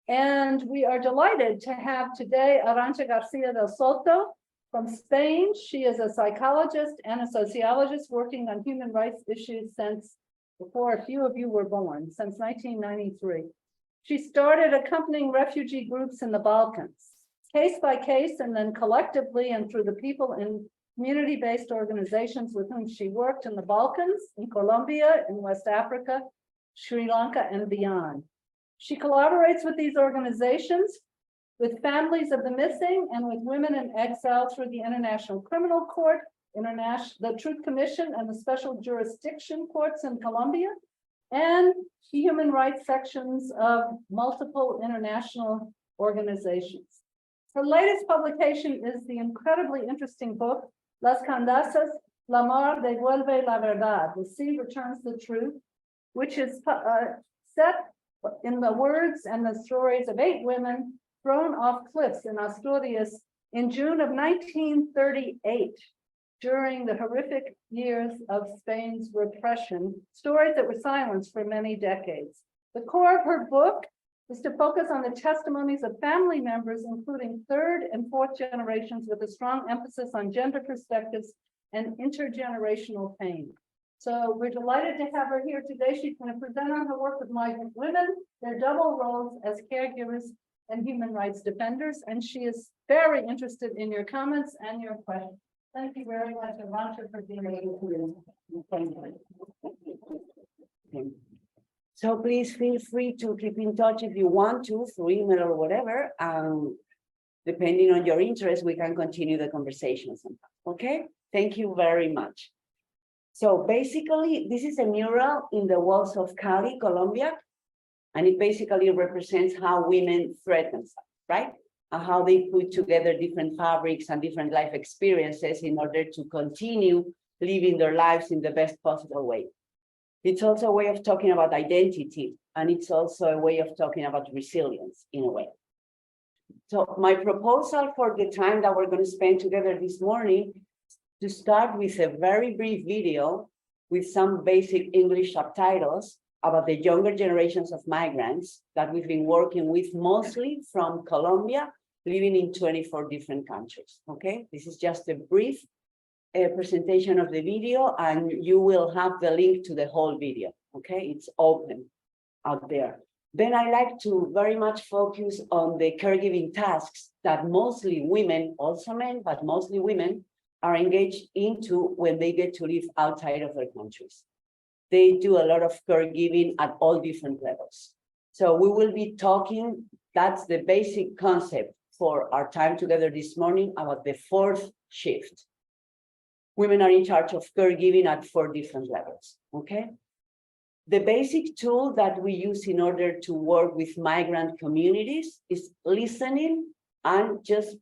And we are delighted to have today Arantxa Garcia del Soto from Spain. She is a psychologist and a sociologist working on human rights issues since before a few of you were born, since 1993. She started accompanying refugee groups in the Balkans, case by case, and then collectively and through the people in community-based organizations with whom she worked in the Balkans, in Colombia, in West Africa, Sri Lanka, and beyond. She collaborates with these organizations, with families of the missing, and with women in exile through the International Criminal Court, the Truth Commission, and the Special Jurisdiction Courts in Colombia, and the human rights sections of multiple international organizations. Her latest publication is the incredibly interesting book, Las Candazas, La Mar devuelve la verdad, The Sea Returns the Truth, which is set in the words and the stories of 8 women thrown off cliffs in Asturias in June of 1938, during the horrific years of Spain's repression, stories that were silenced for many decades. The core of her book is to focus on the testimonies of family members, including 3rd and 4th generations, with a strong emphasis on gender perspectives and intergenerational pain. So we're delighted to have her here today. She's going to present on her work with migrant women, their double roles as caregivers and human rights defenders. And she is very interested in your comments and your questions. Thank you very much, Arantxa, for being able to. So please feel free to keep in touch if you want to, through email or whatever. Depending on your interest, we can continue the conversation sometime. Okay? Thank you very much. So basically, this is a mural in the walls of Cali, Colombia, and it basically represents how women thread themselves, right? And how they put together different fabrics and different life experiences in order to continue living their lives in the best possible way. It's also a way of talking about identity, and it's also a way of talking about resilience in a way. So my proposal for the time that we're going to spend together this morning, to start with a very brief video with some basic English subtitles about the younger generations of migrants that we've been working with, mostly from Colombia, living in 24 different countries, okay? This is just a brief presentation of the video, and you will have the link to the whole video, okay? It's open out there. Then I like to very much focus on the caregiving tasks that mostly women, also men, but mostly women, are engaged into when they get to live outside of their countries. They do a lot of caregiving at all different levels. So we will be talking, that's the basic concept for our time together this morning, about the 4th shift. Women are in charge of caregiving at 4 different levels, okay? The basic tool that we use in order to work with migrant communities is listening and just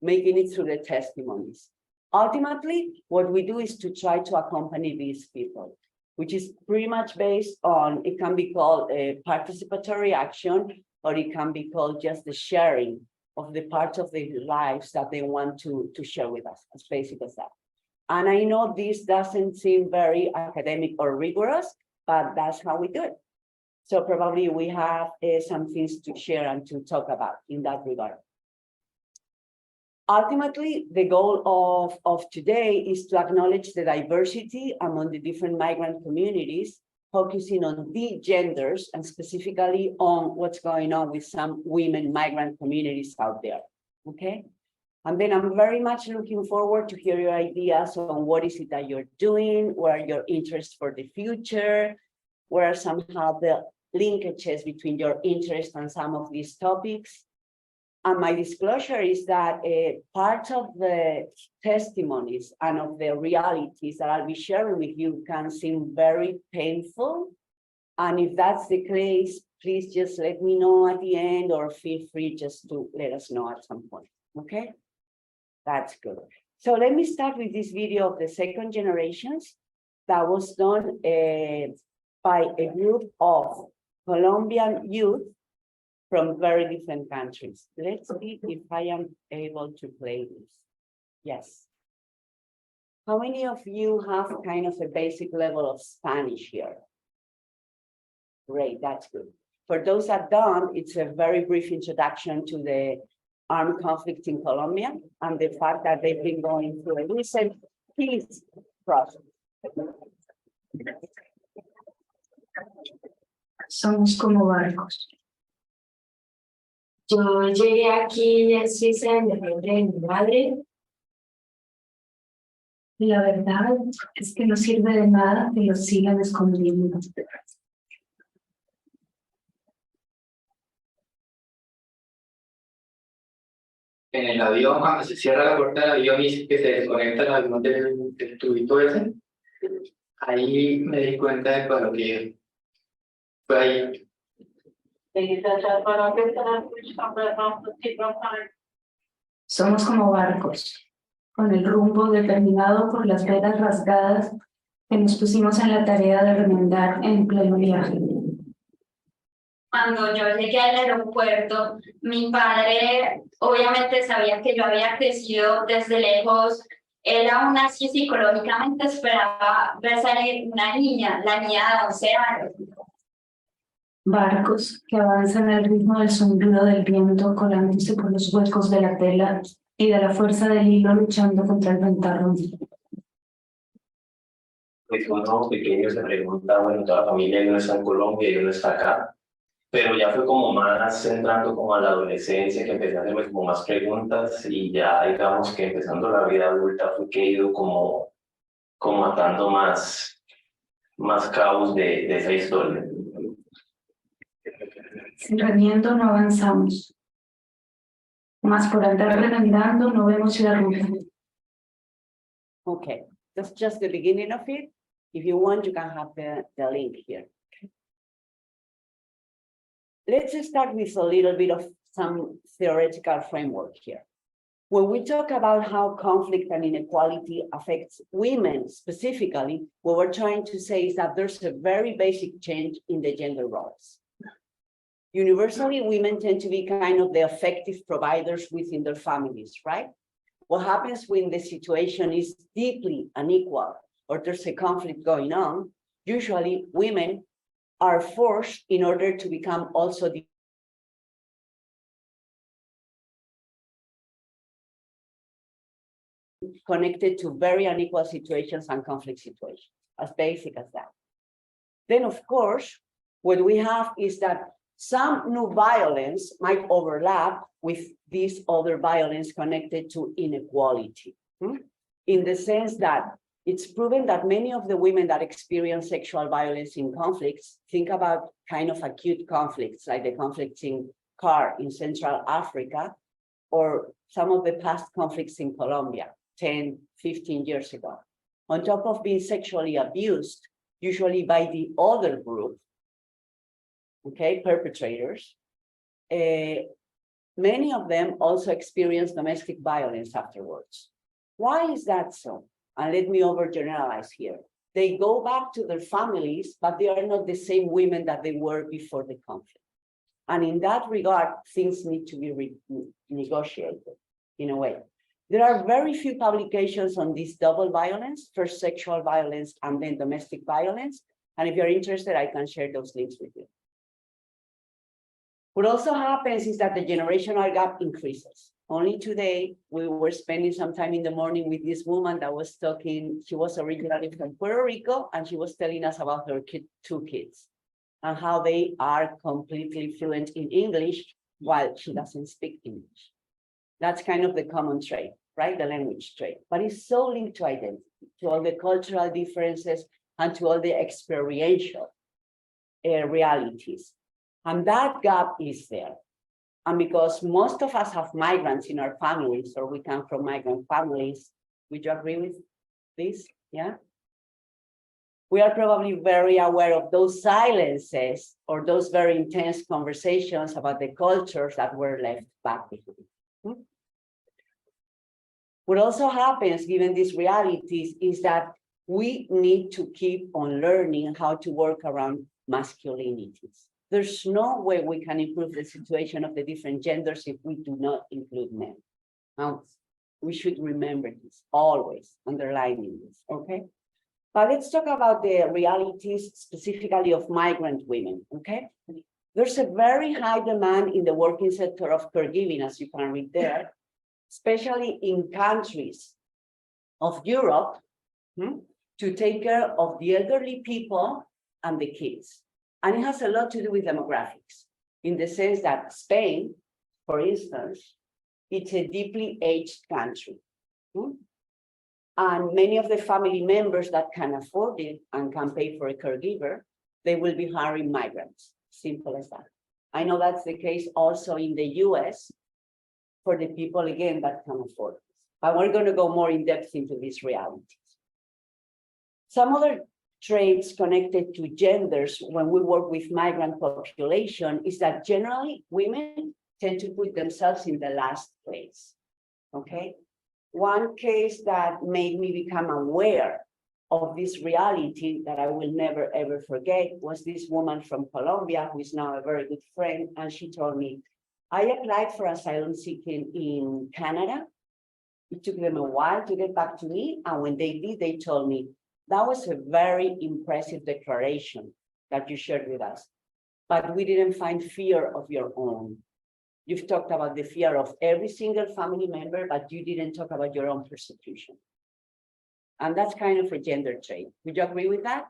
making it through the testimonies. Ultimately, what we do is to try to accompany these people, which is pretty much based on, it can be called a participatory action, or it can be called just the sharing of the parts of their lives that they want to share with us, as basic as that. And I know this doesn't seem very academic or rigorous, but that's how we do it. So probably we have some things to share and to talk about in that regard. Ultimately, the goal of today is to acknowledge the diversity among the different migrant communities, focusing on the genders and specifically on what's going on with some women migrant communities out there, okay? And then I'm very much looking forward to hear your ideas on what is it that you're doing, what are your interests for the future, what are somehow the linkages between your interest and some of these topics. And my disclosure is that part of the testimonies and of the realities that I'll be sharing with you can seem very painful. And if that's the case, please just let me know at the end, or feel free just to let us know at some point, okay? That's good. So let me start with this video of the 2nd generations that was done by a group of Colombian youth from very different countries. Let's see if I am able to play this. Yes. How many of you have kind of a basic level of Spanish here? Great, that's good. For those that don't, it's a very brief introduction to the armed conflict in Colombia and the fact that they've been going through a recent peace process. Somos como barcos. Yo llegué aquí en Suiza en el nombre de mi madre. Y la verdad es que no sirve de nada que los sigan escondiendo. En el avión, cuando se cierra la puerta del avión y que se desconecta el avión del tubito ese, ahí me di cuenta de lo que fue ahí. Somos como barcos, con el rumbo determinado por las velas rasgadas que nos pusimos en la tarea de remendar en pleno viaje. Cuando yo llegué al aeropuerto, mi padre obviamente sabía que yo había crecido desde lejos. Él aún así psicológicamente esperaba ver salir una niña, la niña de 11 años. Barcos que avanzan al ritmo del zumbido del viento colándose por los huecos de la tela y de la fuerza del hilo luchando contra el ventarrón. Pues uno pequeño se pregunta, bueno, toda la familia y uno está en Colombia y uno está acá, pero ya fue como más entrando como a la adolescencia, que empecé a hacerme como más preguntas y ya digamos que empezando la vida adulta fue que he ido como atando más cabos de esa historia. Sin remiendo no avanzamos, mas por andar remendando no vemos la ruta. Okay, that's just the beginning of it. If you want, you can have the link here. Let's start with a little bit of some theoretical framework here. When we talk about how conflict and inequality affects women specifically, what we're trying to say is that there's a very basic change in the gender roles. Universally, women tend to be kind of the effective providers within their families, right? What happens when the situation is deeply unequal or there's a conflict going on, usually women are forced in order to become also the connected to very unequal situations and conflict situations, as basic as that. Then, of course, what we have is that some new violence might overlap with this other violence connected to inequality, in the sense that it's proven that many of the women that experience sexual violence in conflicts think about kind of acute conflicts, like the conflicts in CAR in Central Africa, or some of the past conflicts in Colombia 10, 15 years ago. On top of being sexually abused, usually by the other group, okay, perpetrators, many of them also experience domestic violence afterwards. Why is that so? And let me overgeneralize here. They go back to their families, but they are not the same women that they were before the conflict. And in that regard, things need to be negotiated in a way. There are very few publications on this double violence, first sexual violence and then domestic violence. And if you're interested, I can share those links with you. What also happens is that the generational gap increases. Only today, we were spending some time in the morning with this woman that was talking. She was originally from Puerto Rico, and she was telling us about her two kids and how they are completely fluent in English while she doesn't speak English. That's kind of the common trait, right? The language trait, but it's so linked to identity, to all the cultural differences and to all the experiential realities. And that gap is there. And because most of us have migrants in our families, or we come from migrant families, would you agree with this? Yeah. We are probably very aware of those silences or those very intense conversations about the cultures that were left back behind. What also happens, given these realities, is that we need to keep on learning how to work around masculinities. There's no way we can improve the situation of the different genders if we do not include men. Now, we should remember this, always underlining this, okay? But let's talk about the realities specifically of migrant women, okay? There's a very high demand in the working sector of caregiving, as you can read there, especially in countries of Europe, to take care of the elderly people and the kids. And it has a lot to do with demographics, in the sense that Spain, for instance, it's a deeply aged country. And many of the family members that can afford it and can pay for a caregiver, they will be hiring migrants, simple as that. I know that's the case also in the US for the people, again, that can afford it. But we're going to go more in depth into these realities. Some other traits connected to genders when we work with migrant population is that generally women tend to put themselves in the last place, okay? One case that made me become aware of this reality that I will never ever forget was this woman from Colombia, who is now a very good friend, and she told me, I applied for asylum seeking in Canada. It took them a while to get back to me, and when they did, they told me, that was a very impressive declaration that you shared with us, but we didn't find fear of your own. You've talked about the fear of every single family member, but you didn't talk about your own persecution. And that's kind of a gender trait. Would you agree with that?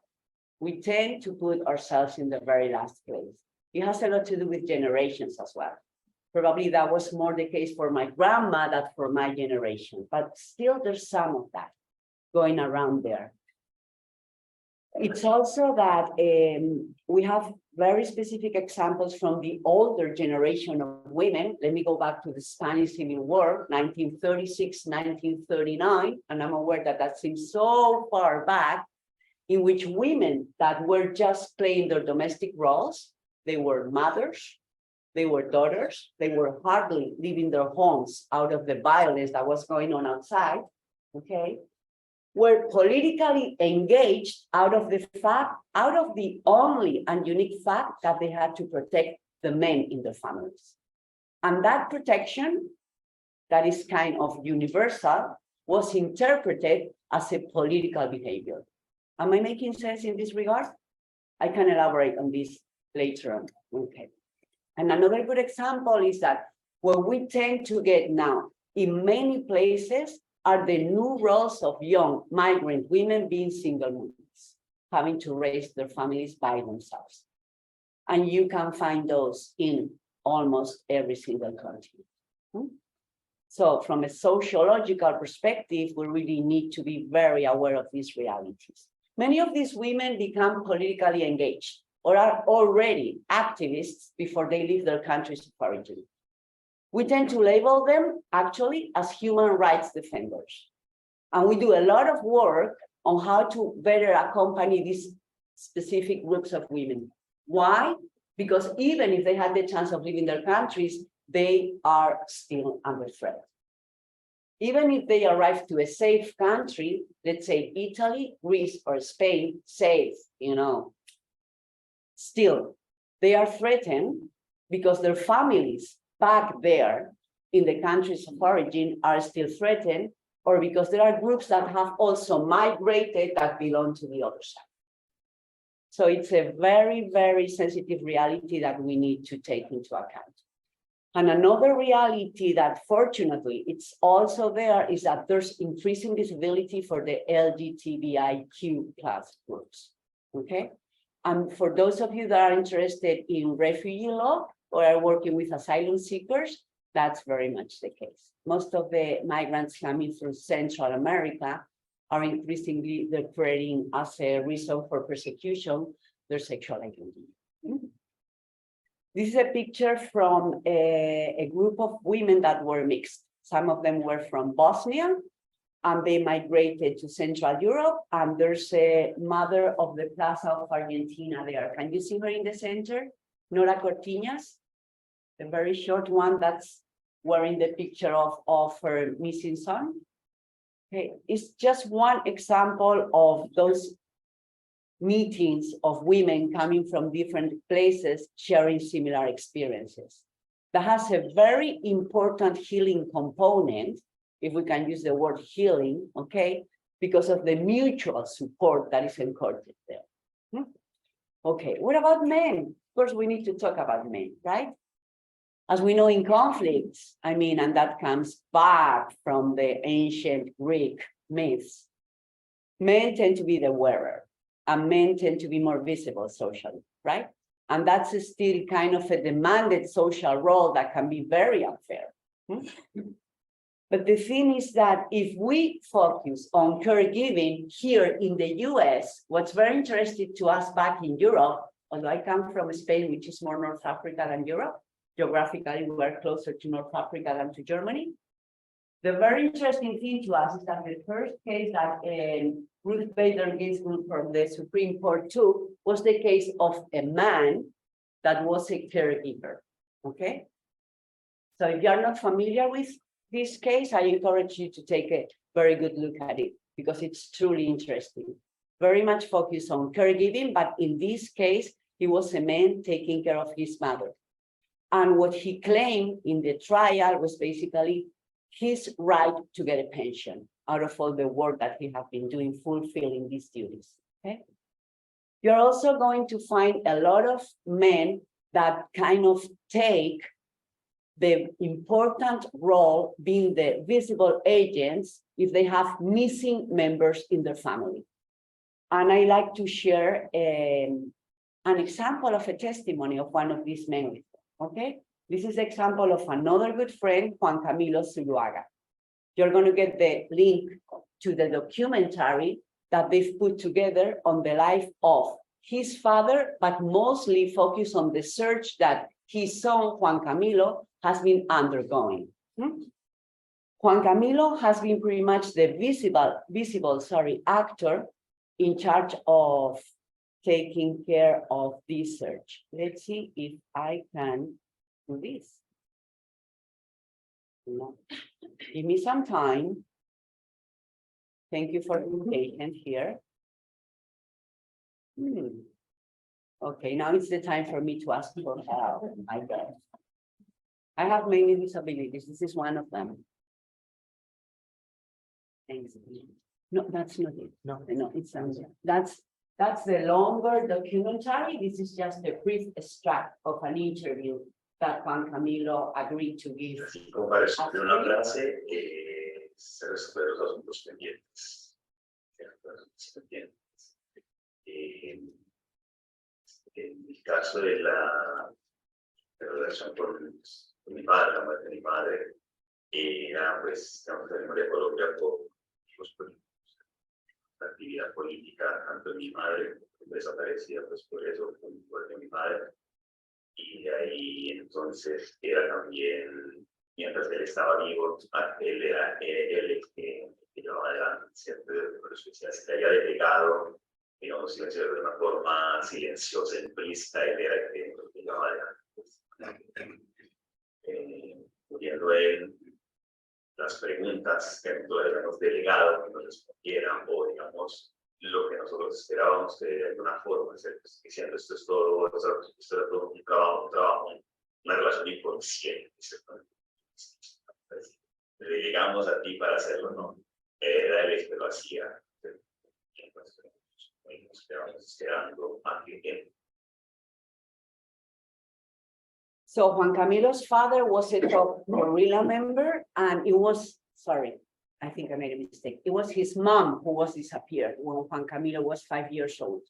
We tend to put ourselves in the very last place. It has a lot to do with generations as well. Probably that was more the case for my grandma than for my generation, but still there's some of that going around there. It's also that we have very specific examples from the older generation of women. Let me go back to the Spanish Civil War, 1936, 1939, and I'm aware that that seems so far back, in which women that were just playing their domestic roles, they were mothers, they were daughters, they were hardly leaving their homes out of the violence that was going on outside, okay? Were politically engaged out of the only and unique fact that they had to protect the men in their families. And that protection, that is kind of universal, was interpreted as a political behavior. Am I making sense in this regard? I can elaborate on this later on, okay. And another good example is that what we tend to get now in many places are the new roles of young migrant women being single mothers, having to raise their families by themselves. And you can find those in almost every single country. So from a sociological perspective, we really need to be very aware of these realities. Many of these women become politically engaged or are already activists before they leave their countries of origin. We tend to label them actually as human rights defenders. And we do a lot of work on how to better accompany these specific groups of women. Why? Because even if they had the chance of leaving their countries, they are still under threat. Even if they arrive to a safe country, let's say Italy, Greece, or Spain, safe, still, they are threatened because their families back there in the countries of origin are still threatened, or because there are groups that have also migrated that belong to the other side. So it's a very, very sensitive reality that we need to take into account. And another reality that fortunately it's also there is that there's increasing visibility for the LGBTIQ+ groups, okay? And for those of you that are interested in refugee law or are working with asylum seekers, that's very much the case. Most of the migrants coming through Central America are increasingly declaring as a reason for persecution their sexual identity. This is a picture from a group of women that were mixed. Some of them were from Bosnia, and they migrated to Central Europe. And there's a mother of the Plaza of Argentina there. Can you see her in the center? Nora Cortiñas, the very short one that's wearing the picture of her missing son. Okay, it's just one example of those meetings of women coming from different places sharing similar experiences. That has a very important healing component, if we can use the word healing, okay, because of the mutual support that is encouraged there. Okay, what about men? course, we need to talk about men, right? As we know in conflicts, I mean, and that comes back from the ancient Greek myths, men tend to be the wearer, and men tend to be more visible socially, right? And that's still kind of a demanded social role that can be very unfair. But the thing is that if we focus on caregiving here in the US, what's very interesting to us back in Europe, although I come from Spain, which is more North Africa than Europe, geographically, we're closer to North Africa than to Germany. The very interesting thing to us is that the first case that Ruth Bader Ginsburg from the Supreme Court took was the case of a man that was a caregiver, okay? So if you're not familiar with this case, I encourage you to take a very good look at it because it's truly interesting. Very much focused on caregiving, but in this case, he was a man taking care of his mother. And what he claimed in the trial was basically his right to get a pension out of all the work that he had been doing, fulfilling these duties, okay? You're also going to find a lot of men that kind of take the important role being the visible agents if they have missing members in their family. And I like to share an example of a testimony of one of these men with them, okay? This is an example of another good friend, Juan Camilo Zuluaga. You're going to get the link to the documentary that they've put together on the life of his father, but mostly focus on the search that his son, Juan Camilo, has been undergoing. Juan Camilo has been pretty much the visible actor in charge of taking care of this search. Let's see if I can do this. No. Give me some time. Thank you for being patient here. Okay, now it's the time for me to ask for help, I guess. I have many disabilities. This is one of them. Thanks. No, that's not it. No, it's that's the longer documentary. This is just a brief extract of an interview that Juan Camilo agreed to give. Como para estudiar una clase, se resolver los asuntos pendientes. En el caso de la relación con mi padre, la muerte de mi madre, era pues, digamos, la memoria Colombia por los políticos. La actividad política, tanto de mi madre, desaparecida, pues por eso, por de mi madre. Y de ahí entonces era también, mientras él estaba vivo, él era el que llevaba adelante, ¿cierto? Por eso se había delegado, digamos, de una forma silenciosa, implícita, él era el que llevaba adelante. Pudiendo él, las preguntas que nosotros habíamos delegado que nos respondieran, o digamos, lo que nosotros esperábamos de alguna forma, diciendo esto es todo, esto era todo un trabajo, una relación inconsciente, le llegamos a ti para hacerlo, no, era él el que lo hacía, nos quedamos esperando más tiempo. So Juan Camilo's father was a top guerrilla member, and it was, sorry, I think I made a mistake. It was his mom who was disappeared when Juan Camilo was 5 years old.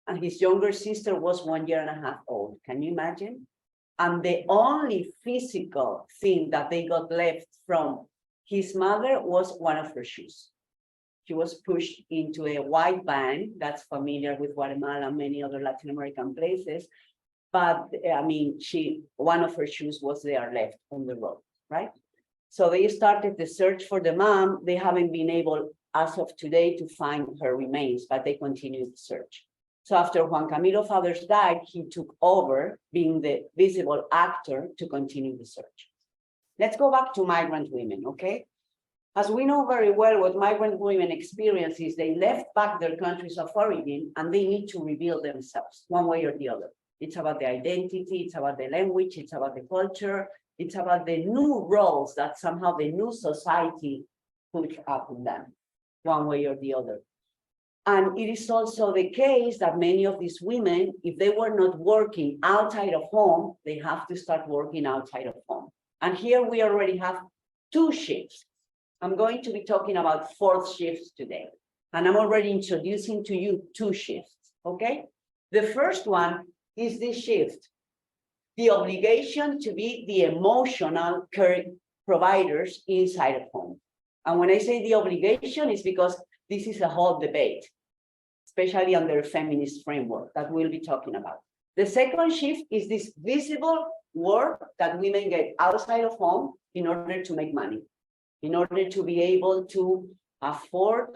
And his younger sister was 1.5 years old. Can you imagine? And the only physical thing that they got left from his mother was one of her shoes. She was pushed into a white van that's familiar with Guatemala and many other Latin American places. But I mean, one of her shoes was there left on the road, right? So they started the search for the mom. They haven't been able, as of today, to find her remains, but they continued the search. So after Juan Camilo's father died, he took over being the visible actor to continue the search. Let's go back to migrant women, okay? As we know very well, what migrant women experience is they left back their countries of origin and they need to rebuild themselves one way or the other. It's about the identity, it's about the language, it's about the culture, it's about the new roles that somehow the new society put up in them, one way or the other. And it is also the case that many of these women, if they were not working outside of home, they have to start working outside of home. And here we already have 2 shifts. I'm going to be talking about 4th shifts today. And I'm already introducing to you 2 shifts, okay? The first one is this shift, the obligation to be the emotional care providers inside of home. And when I say the obligation, it's because this is a whole debate, especially under a feminist framework that we'll be talking about. The second shift is this visible work that women get outside of home in order to make money, in order to be able to afford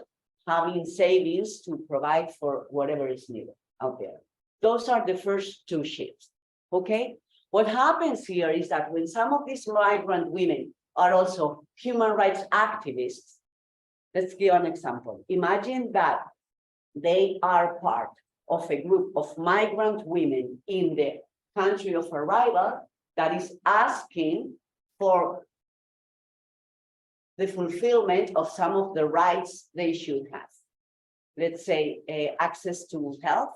having savings to provide for whatever is needed out there. Those are the first 2 shifts, okay? What happens here is that when some of these migrant women are also human rights activists, let's give an example. Imagine that they are part of a group of migrant women in the country of arrival that is asking for the fulfillment of some of the rights they should have. Let's say access to health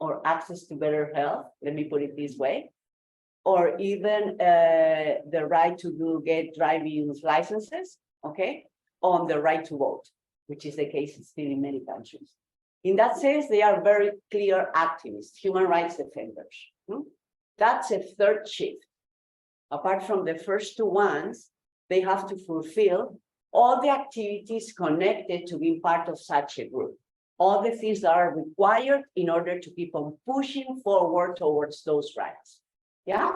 or access to better health, let me put it this way, or even the right to get driving licenses, okay, on the right to vote, which is the case still in many countries. In that sense, they are very clear activists, human rights defenders. That's a 3rd shift. Apart from the first 2 ones, they have to fulfill all the activities connected to being part of such a group, all the things that are required in order to keep on pushing forward towards those rights. Yeah.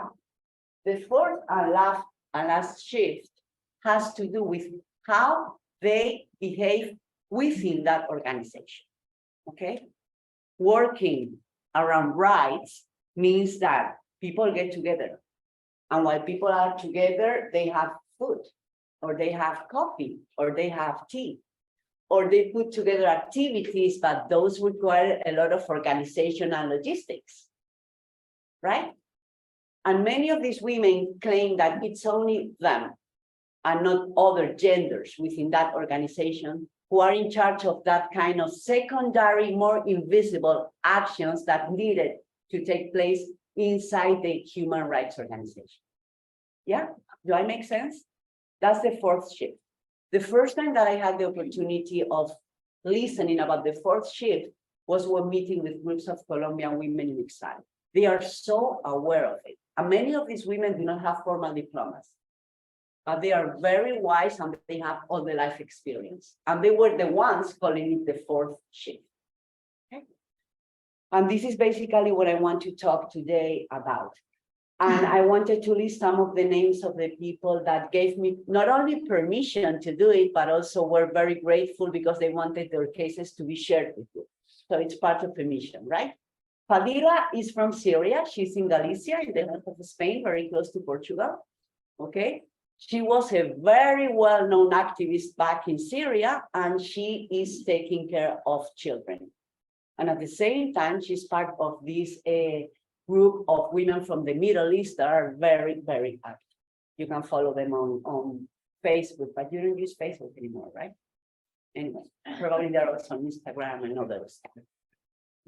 The 4th and last shift has to do with how they behave within that organization. Okay. Working around rights means that people get together. And while people are together, they have food, or they have coffee, or they have tea, or they put together activities, but those require a lot of organization and logistics, right? And many of these women claim that it's only them and not other genders within that organization who are in charge of that kind of secondary, more invisible actions that needed to take place inside the human rights organization. Yeah, do I make sense? That's the 4th shift. The first time that I had the opportunity of listening about the 4th shift was when meeting with groups of Colombian women in exile. They are so aware of it. And many of these women do not have formal diplomas, but they are very wise and they have all the life experience. And they were the ones calling it the 4th shift. Okay? And this is basically what I want to talk today about. And I wanted to list some of the names of the people that gave me not only permission to do it, but also were very grateful because they wanted their cases to be shared with you. So it's part of the mission, right? Fadila is from Syria. She's in Galicia, in the north of Spain, very close to Portugal. Okay. She was a very well-known activist back in Syria, and she is taking care of children. And at the same time, she's part of this group of women from the Middle East that are very, very active. You can follow them on Facebook, but you don't use Facebook anymore, right? Anyway, probably they're also on Instagram and others.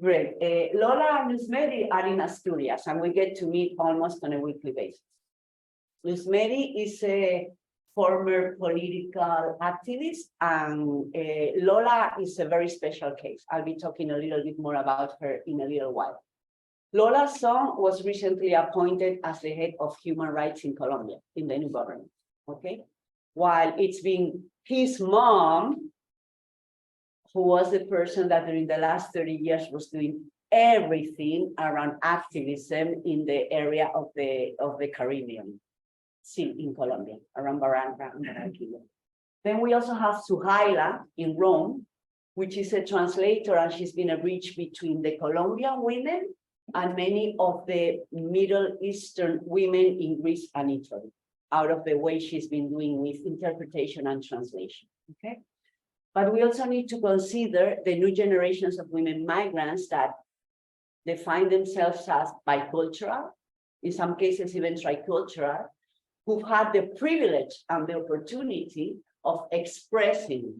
Great. Lola and Luz Mary are in Asturias, and we get to meet almost on a weekly basis. Luz Mary is a former political activist, and Lola is a very special case. I'll be talking a little bit more about her in a little while. Lola's son was recently appointed as the head of human rights in Colombia, in the new government, okay? While it's been his mom, who was the person that during the last 30 years was doing everything around activism in the area of the Caribbean Sea in Colombia, around Barranca and Barranquilla. Then we also have Suhaila in Rome, which is a translator, and she's been a bridge between the Colombian women and many of the Middle Eastern women in Greece and Italy, out of the way she's been doing with interpretation and translation, okay? But we also need to consider the new generations of women migrants that define themselves as bicultural, in some cases even tricultural, who've had the privilege and the opportunity of expressing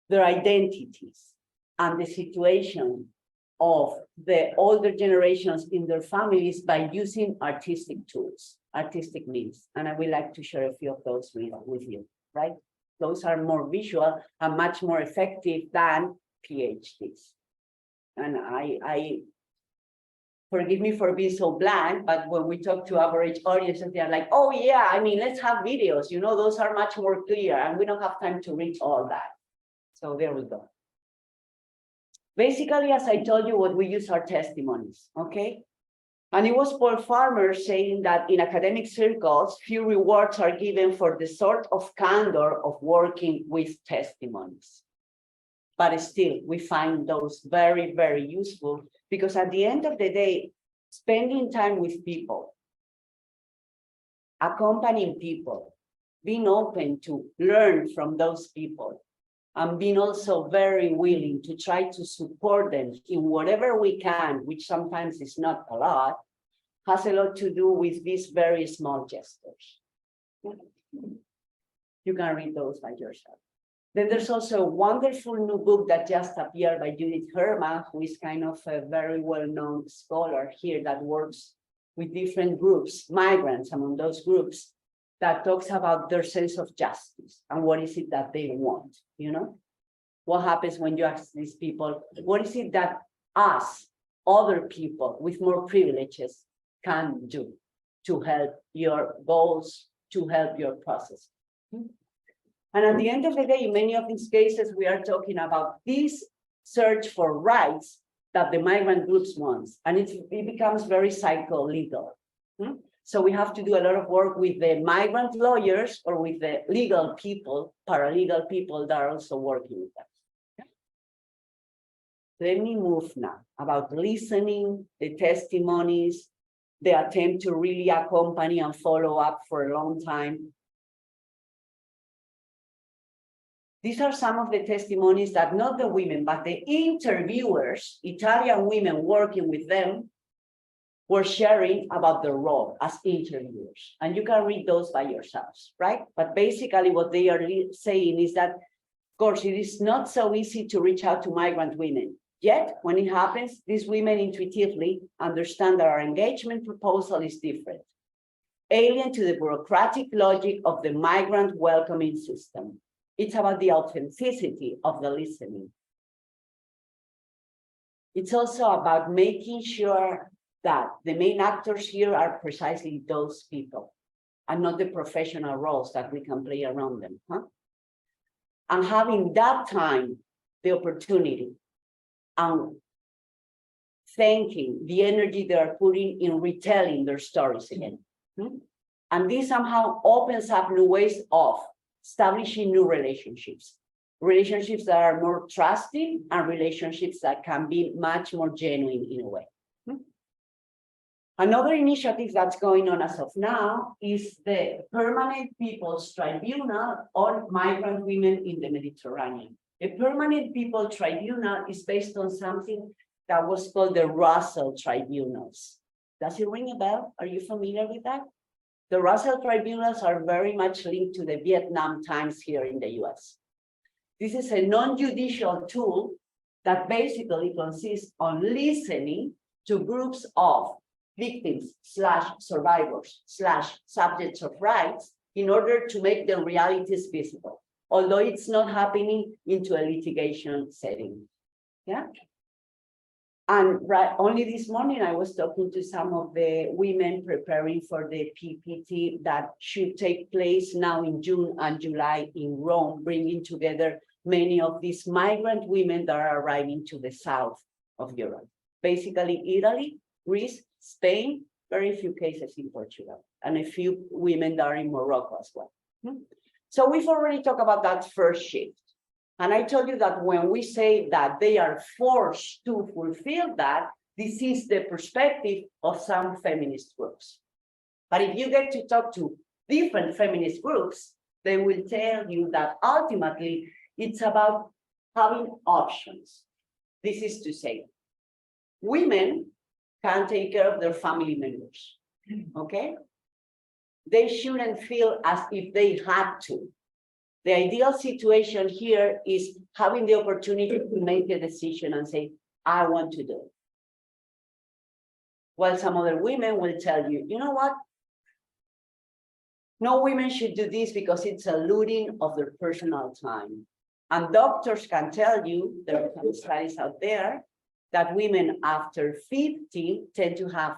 their identities and the situation of the older generations in their families by using artistic tools, artistic means. And I would like to share a few of those with you, right? Those are more visual and much more effective than PhDs. And I forgive me for being so blunt, but when we talk to average audiences, they're like, oh yeah, I mean, let's have videos, you know, those are much more clear and we don't have time to read all that. So there we go. Basically, as I told you, what we use are testimonies, okay? And it was Paul Farmer saying that in academic circles, few rewards are given for the sort of candor of working with testimonies. But still, we find those very, very useful because at the end of the day, spending time with people, accompanying people, being open to learn from those people, and being also very willing to try to support them in whatever we can, which sometimes is not a lot, has a lot to do with these very small gestures. You can read those by yourself. Then there's also a wonderful new book that just appeared by Judith Herman, who is kind of a very well-known scholar here that works with different groups, migrants among those groups, that talks about their sense of justice and what is it that they want, you know? What happens when you ask these people, what is it that us, other people with more privileges can do to help your goals, to help your process? And at the end of the day, in many of these cases, we are talking about this search for rights that the migrant groups want, and it becomes very psycho-legal. So we have to do a lot of work with the migrant lawyers or with the legal people, paralegal people that are also working with them. Let me move now about listening, the testimonies, the attempt to really accompany and follow up for a long time. These are some of the testimonies that not the women, but the interviewers, Italian women working with them, were sharing about their role as interviewers. And you can read those by yourselves, right? But basically what they are saying is that, of course, it is not so easy to reach out to migrant women. Yet, when it happens, these women intuitively understand that our engagement proposal is different, alien to the bureaucratic logic of the migrant welcoming system. It's about the authenticity of the listening. It's also about making sure that the main actors here are precisely those people and not the professional roles that we can play around them. And having that time, the opportunity, and thanking the energy they are putting in retelling their stories again. And this somehow opens up new ways of establishing new relationships, relationships that are more trusting and relationships that can be much more genuine in a way. Another initiative that's going on as of now is the Permanent People's Tribunal on Migrant Women in the Mediterranean. A Permanent People Tribunal is based on something that was called the Russell Tribunals. Does it ring a bell? Are you familiar with that? The Russell Tribunals are very much linked to the Vietnam times here in the US. This is a non-judicial tool that basically consists on listening to groups of victims / survivors / subjects of rights in order to make their realities visible, although it's not happening into a litigation setting. Yeah. And only this morning, I was talking to some of the women preparing for the PPT that should take place now in June and July in Rome, bringing together many of these migrant women that are arriving to the south of Europe. Basically, Italy, Greece, Spain, very few cases in Portugal, and a few women that are in Morocco as well. So we've already talked about that first shift. And I told you that when we say that they are forced to fulfill that, this is the perspective of some feminist groups. But if you get to talk to different feminist groups, they will tell you that ultimately it's about having options. This is to say, women can take care of their family members, okay? They shouldn't feel as if they had to. The ideal situation here is having the opportunity to make a decision and say, I want to do it. While some other women will tell you, you know what? No women should do this because it's a looting of their personal time. And doctors can tell you, there are some studies out there, that women after 50 tend to have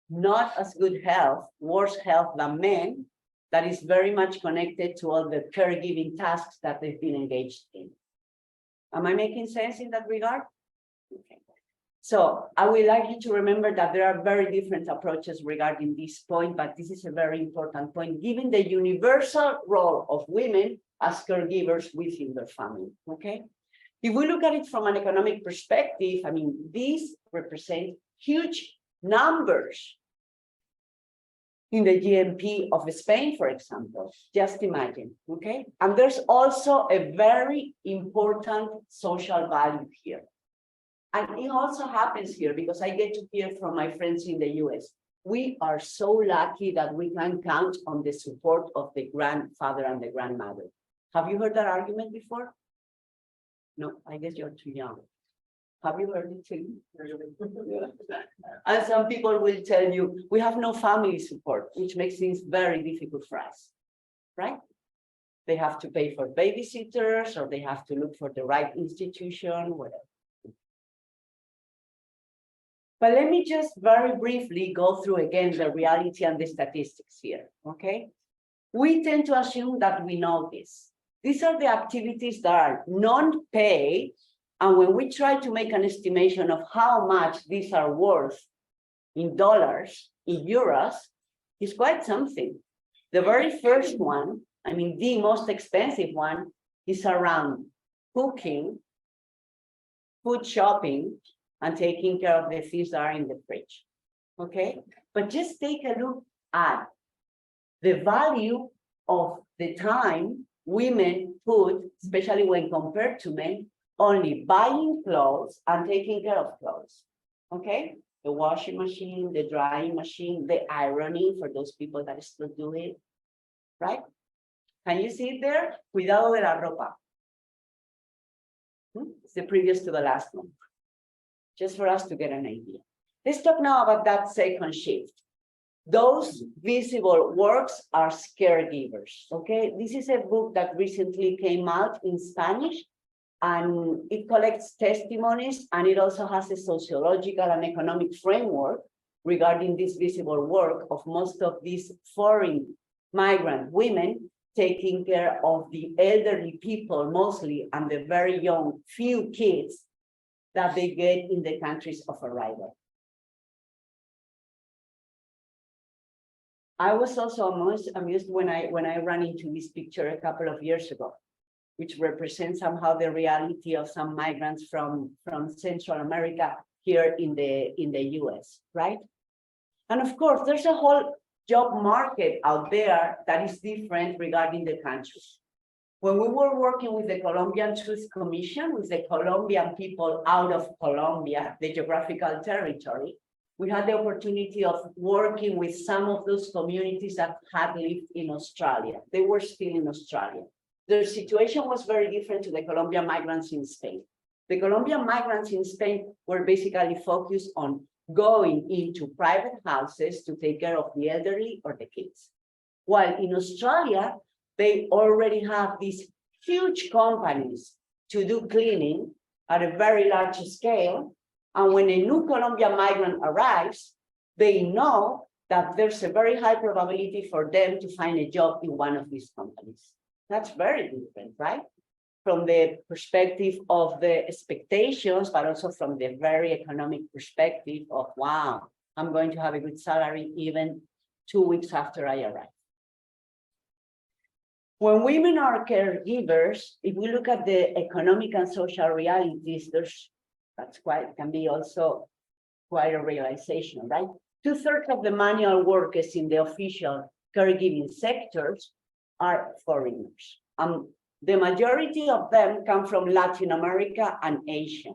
not as good health, worse health than men. That is very much connected to all the caregiving tasks that they've been engaged in. Am I making sense in that regard? Okay. So I would like you to remember that there are very different approaches regarding this point, but this is a very important point, given the universal role of women as caregivers within their family, okay? If we look at it from an economic perspective, I mean, these represent huge numbers in the GNP of Spain, for example, just imagine, okay? And there's also a very important social value here. And it also happens here because I get to hear from my friends in the US. We are so lucky that we can count on the support of the grandfather and the grandmother. Have you heard that argument before? No, I guess you're too young. Have you heard it too? And some people will tell you, we have no family support, which makes things very difficult for us, right? They have to pay for babysitters, or they have to look for the right institution, whatever. But let me just very briefly go through again the reality and the statistics here, okay? We tend to assume that we know this. These are the activities that are non-paid, and when we try to make an estimation of how much these are worth in dollars, in euros, it's quite something. The very first one, I mean, the most expensive one, is around cooking, food shopping, and taking care of the things that are in the fridge, okay? But just take a look at the value of the time women put, especially when compared to men, only buying clothes and taking care of clothes, okay? The washing machine, the drying machine, the ironing for those people that still do it, right? Can you see it there? Cuidado de la ropa. It's the previous to the last one, just for us to get an idea. Let's talk now about that second shift. Those visible works are caregivers, okay? This is a book that recently came out in Spanish, and it collects testimonies, and it also has a sociological and economic framework regarding this visible work of most of these foreign migrant women taking care of the elderly people mostly, and the very young few kids that they get in the countries of arrival. I was also amused when I ran into this picture a couple of years ago, which represents somehow the reality of some migrants from Central America here in the US, right? And of course, there's a whole job market out there that is different regarding the countries. When we were working with the Colombian Truth Commission, with the Colombian people out of Colombia, the geographical territory, we had the opportunity of working with some of those communities that had lived in Australia. They were still in Australia. Their situation was very different to the Colombian migrants in Spain. The Colombian migrants in Spain were basically focused on going into private houses to take care of the elderly or the kids. While in Australia, they already have these huge companies to do cleaning at a very large scale. And when a new Colombian migrant arrives, they know that there's a very high probability for them to find a job in one of these companies. That's very different, right? From the perspective of the expectations, but also from the very economic perspective of, wow, I'm going to have a good salary even 2 weeks after I arrive. When women are caregivers, if we look at the economic and social realities, can be also quite a realization, right? 2/3 of the manual workers in the official caregiving sectors are foreigners. The majority of them come from Latin America and Asia.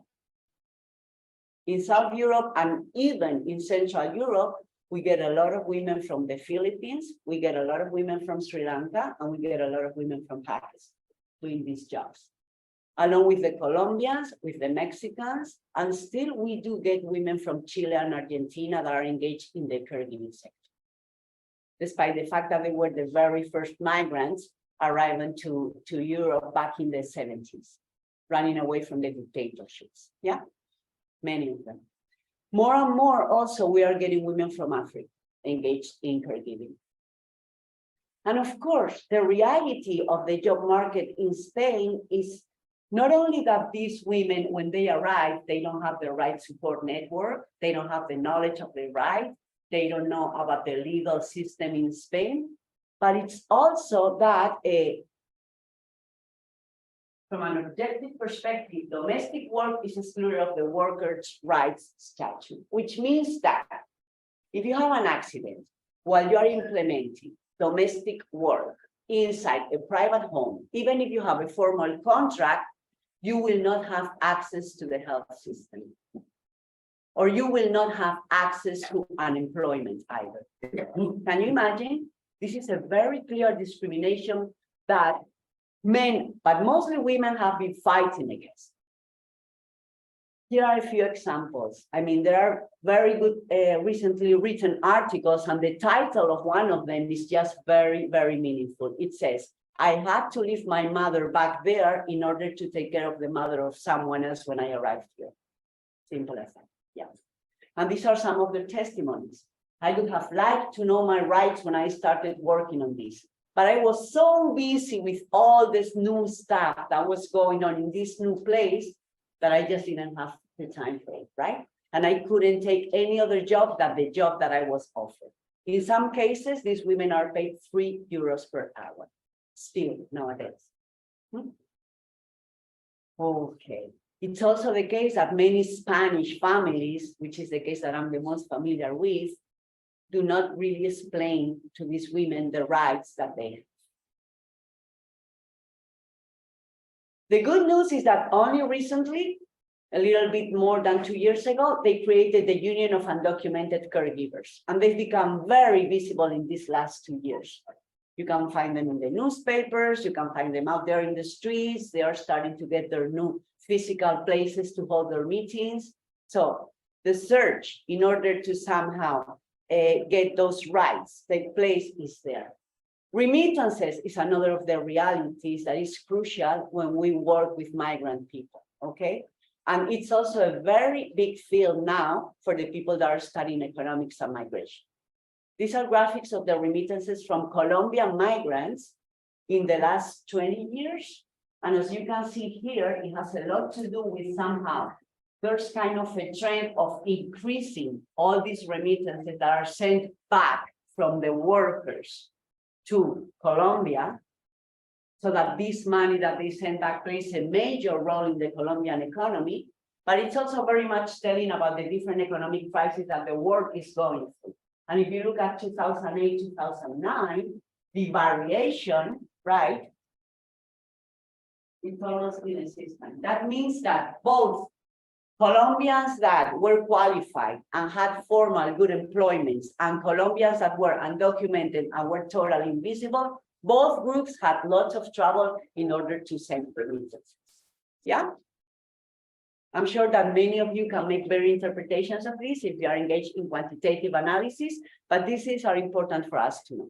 In South Europe and even in Central Europe, We get a lot of women from the Philippines, we get a lot of women from Sri Lanka, and we get a lot of women from Pakistan doing these jobs. Along with the Colombians, with the Mexicans, and still we do get women from Chile and Argentina that are engaged in the caregiving sector. Despite the fact that they were the very first migrants arriving to Europe back in the 70s, running away from the dictatorships, yeah? Many of them. More and more also, we are getting women from Africa engaged in caregiving. And of course, the reality of the job market in Spain is not only that these women, when they arrive, they don't have the right support network, they don't have the knowledge of the right, they don't know about the legal system in Spain, but it's also that from an objective perspective, domestic work is excluded of the workers' rights statute, which means that if you have an accident while you are implementing domestic work inside a private home, even if you have a formal contract, you will not have access to the health system. Or you will not have access to unemployment either. Can you imagine? This is a very clear discrimination that men, but mostly women, have been fighting against. Here are a few examples. I mean, there are very good recently written articles, and the title of one of them is just very, very meaningful. It says, I had to leave my mother back there in order to take care of the mother of someone else when I arrived here. Simple as that, yeah. And these are some of the testimonies. I would have liked to know my rights when I started working on this, but I was so busy with all this new stuff that was going on in this new place that I just didn't have the time for it, right? And I couldn't take any other job than the job that I was offered. In some cases, these women are paid €3 per hour, still nowadays. Okay. It's also the case that many Spanish families, which is the case that I'm the most familiar with, do not really explain to these women the rights that they have. The good news is that only recently, a little bit more than 2 years ago, they created the Union of Undocumented Caregivers, and they've become very visible in these last 2 years. You can find them in the newspapers, you can find them out there in the streets, they are starting to get their new physical places to hold their meetings. So the search in order to somehow get those rights take place is there. Remittances is another of the realities that is crucial when we work with migrant people, okay? And it's also a very big field now for the people that are studying economics and migration. These are graphics of the remittances from Colombian migrants in the last 20 years. And as you can see here, it has a lot to do with somehow there's kind of a trend of increasing all these remittances that are sent back from the workers to Colombia, so that this money that they send back plays a major role in the Colombian economy, but it's also very much telling about the different economic crises that the world is going through. And if you look at 2008, 2009, the variation, right, it's almost inconsistent. That means that both Colombians that were qualified and had formal good employments and Colombians that were undocumented and were totally invisible, both groups had lots of trouble in order to send remittances. Yeah? I'm sure that many of you can make very interpretations of this if you are engaged in quantitative analysis, but this is important for us to know.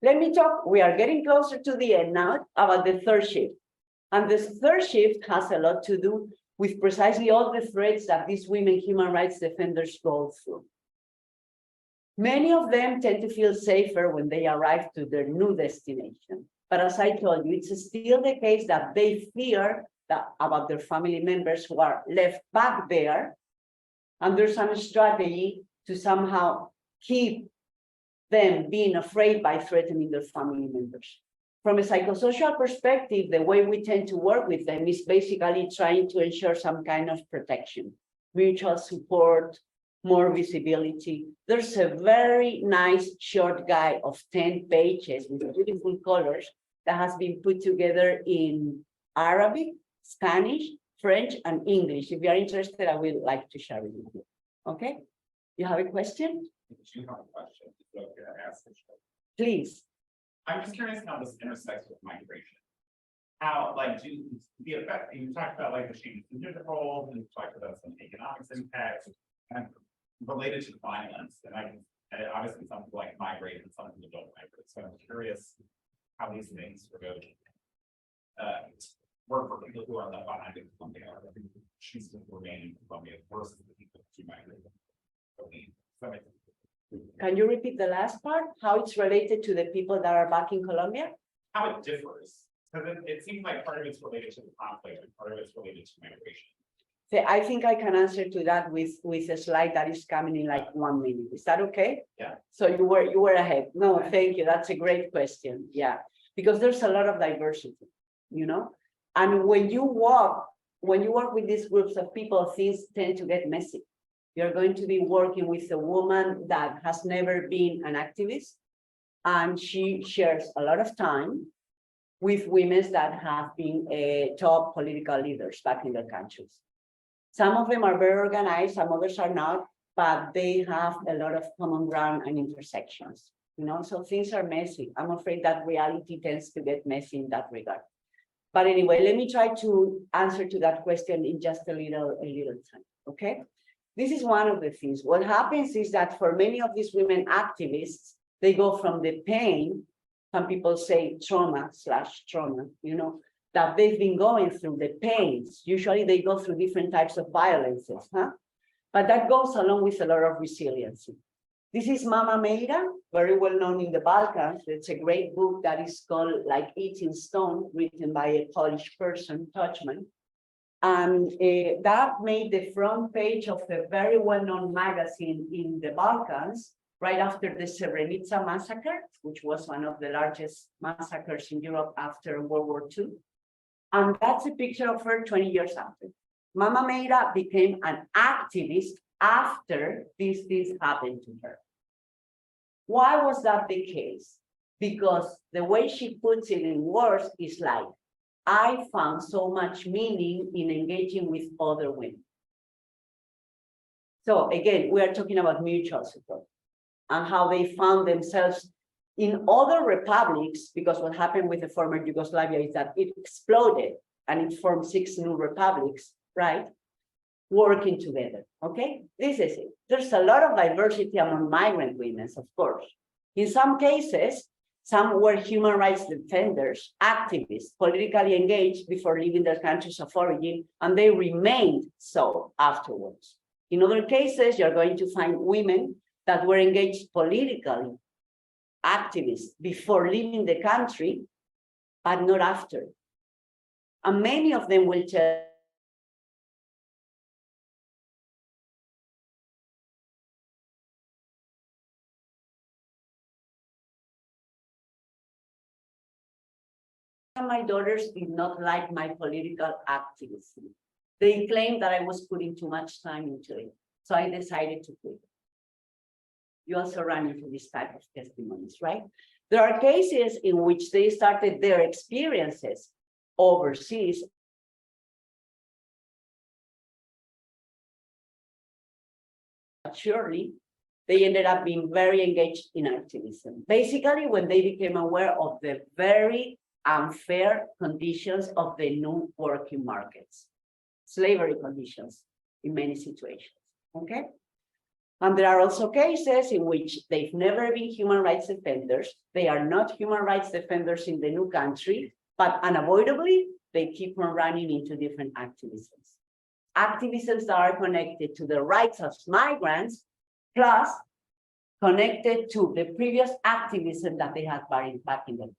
Let me talk, we are getting closer to the end now, about the third shift. And this third shift has a lot to do with precisely all the threats that these women human rights defenders go through. Many of them tend to feel safer when they arrive to their new destination. But as I told you, it's still the case that they fear that about their family members who are left back there. And there's some strategy to somehow keep them being afraid by threatening their family members. From a psychosocial perspective, the way we tend to work with them is basically trying to ensure some kind of protection, mutual support, more visibility. There's a very nice short guide of 10 pages with beautiful colors that has been put together in Arabic, Spanish, French, and English. If you are interested, I would like to share it with you. Okay? You have a question? do have a question. So I'm gonna ask it. Please. I'm just curious how this intersects with migration. How, like, do the effect, you talked about like the changes in gender roles, and you talked about some economics impacts and related to violence, and obviously some people like migrate and some people don't migrate, so I'm curious how these things sort of work for people who are left behind in Colombia, or who choose to remain in Colombia versus the people who migrate. Can you repeat the last part? How it's related to the people that are back in Colombia? How it differs, because it seems like part of it's related to the conflict and part of it's related to migration. So I think I can answer to that with a slide that is coming in like 1 minute. Is that okay? Yeah. So you were ahead. No, thank you. That's a great question. Yeah, because there's a lot of diversity, you know? And when you work with these groups of people, things tend to get messy. You're going to be working with a woman that has never been an activist, and she shares a lot of time with women that have been top political leaders back in their countries. Some of them are very organized, some others are not, but they have a lot of common ground and intersections, you know, so things are messy. I'm afraid that reality tends to get messy in that regard. But anyway, let me try to answer to that question in just a little time, okay? This is one of the things. What happens is that for many of these women activists, they go from the pain, some people say trauma, you know, that they've been going through, the pains. Usually they go through different types of violences, huh? But that goes along with a lot of resiliency. This is Mama Meira, very well known in the Balkans. It's a great book that is called like Eating Stone, written by a Polish person, Touchman. And that made the front page of a very well-known magazine in the Balkans, right after the Srebrenica massacre, which was one of the largest massacres in Europe after World War II. And that's a picture of her 20 years after. Mama Meira became an activist after these things happened to her. Why was that the case? Because the way she puts it in words is like, I found so much meaning in engaging with other women. So again, we are talking about mutual support and how they found themselves in other republics, because what happened with the former Yugoslavia is that it exploded and it formed 6 new republics, right? Working together, okay? This is it. There's a lot of diversity among migrant women, of course. In some cases, some were human rights defenders, activists, politically engaged before leaving their countries of origin, and they remained so afterwards. In other cases, you're going to find women that were engaged politically, activists before leaving the country, but not after. And many of them will tell my daughters did not like my political activism. They claimed that I was putting too much time into it. So I decided to quit. You also run into this type of testimonies, right? There are cases in which they started their experiences overseas. Surely, they ended up being very engaged in activism. Basically, when they became aware of the very unfair conditions of the new working markets, slavery conditions in many situations, okay? And there are also cases in which they've never been human rights defenders. They are not human rights defenders in the new country, but unavoidably, they keep on running into different activisms. Activisms that are connected to the rights of migrants, plus connected to the previous activism that they had back in the countries.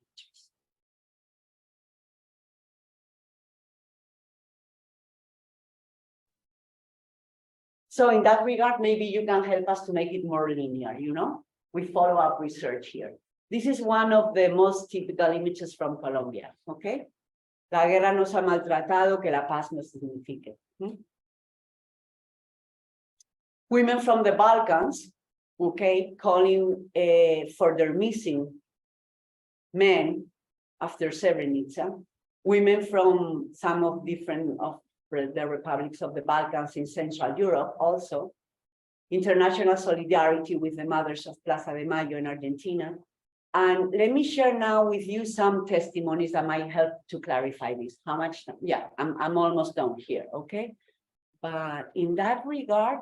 So in that regard, maybe you can help us to make it more linear, you know, with follow-up research here. This is one of the most typical images from Colombia, okay? La guerra nos ha maltratado, que la paz no signifique. Women from the Balkans, okay, calling for their missing men after Srebrenica. Women from some of different of the republics of the Balkans in Central Europe also, international solidarity with the mothers of Plaza de Mayo in Argentina. And let me share now with you some testimonies that might help to clarify this. How much time? Yeah, I'm almost done here, okay? But in that regard,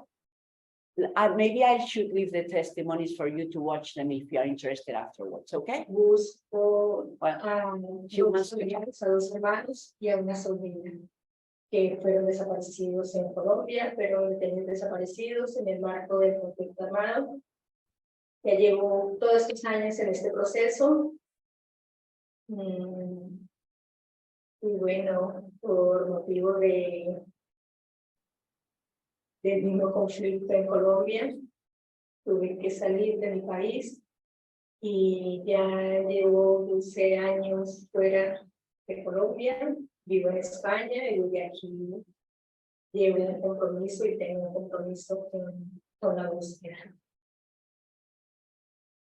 maybe I should leave the testimonies for you to watch them if you are interested afterwards, okay? Busco Well, a Humans dos familiares, a dos hermanos y a una sobrina que fueron desaparecidos en Colombia, pero detenidos desaparecidos en el marco del conflicto armado. Ya llevo todos estos años en este proceso. Y bueno, por motivo del mismo conflicto en Colombia, tuve que salir de mi país y ya llevo 12 años fuera de Colombia, vivo en España y de aquí llevo un compromiso y tengo un compromiso con la búsqueda.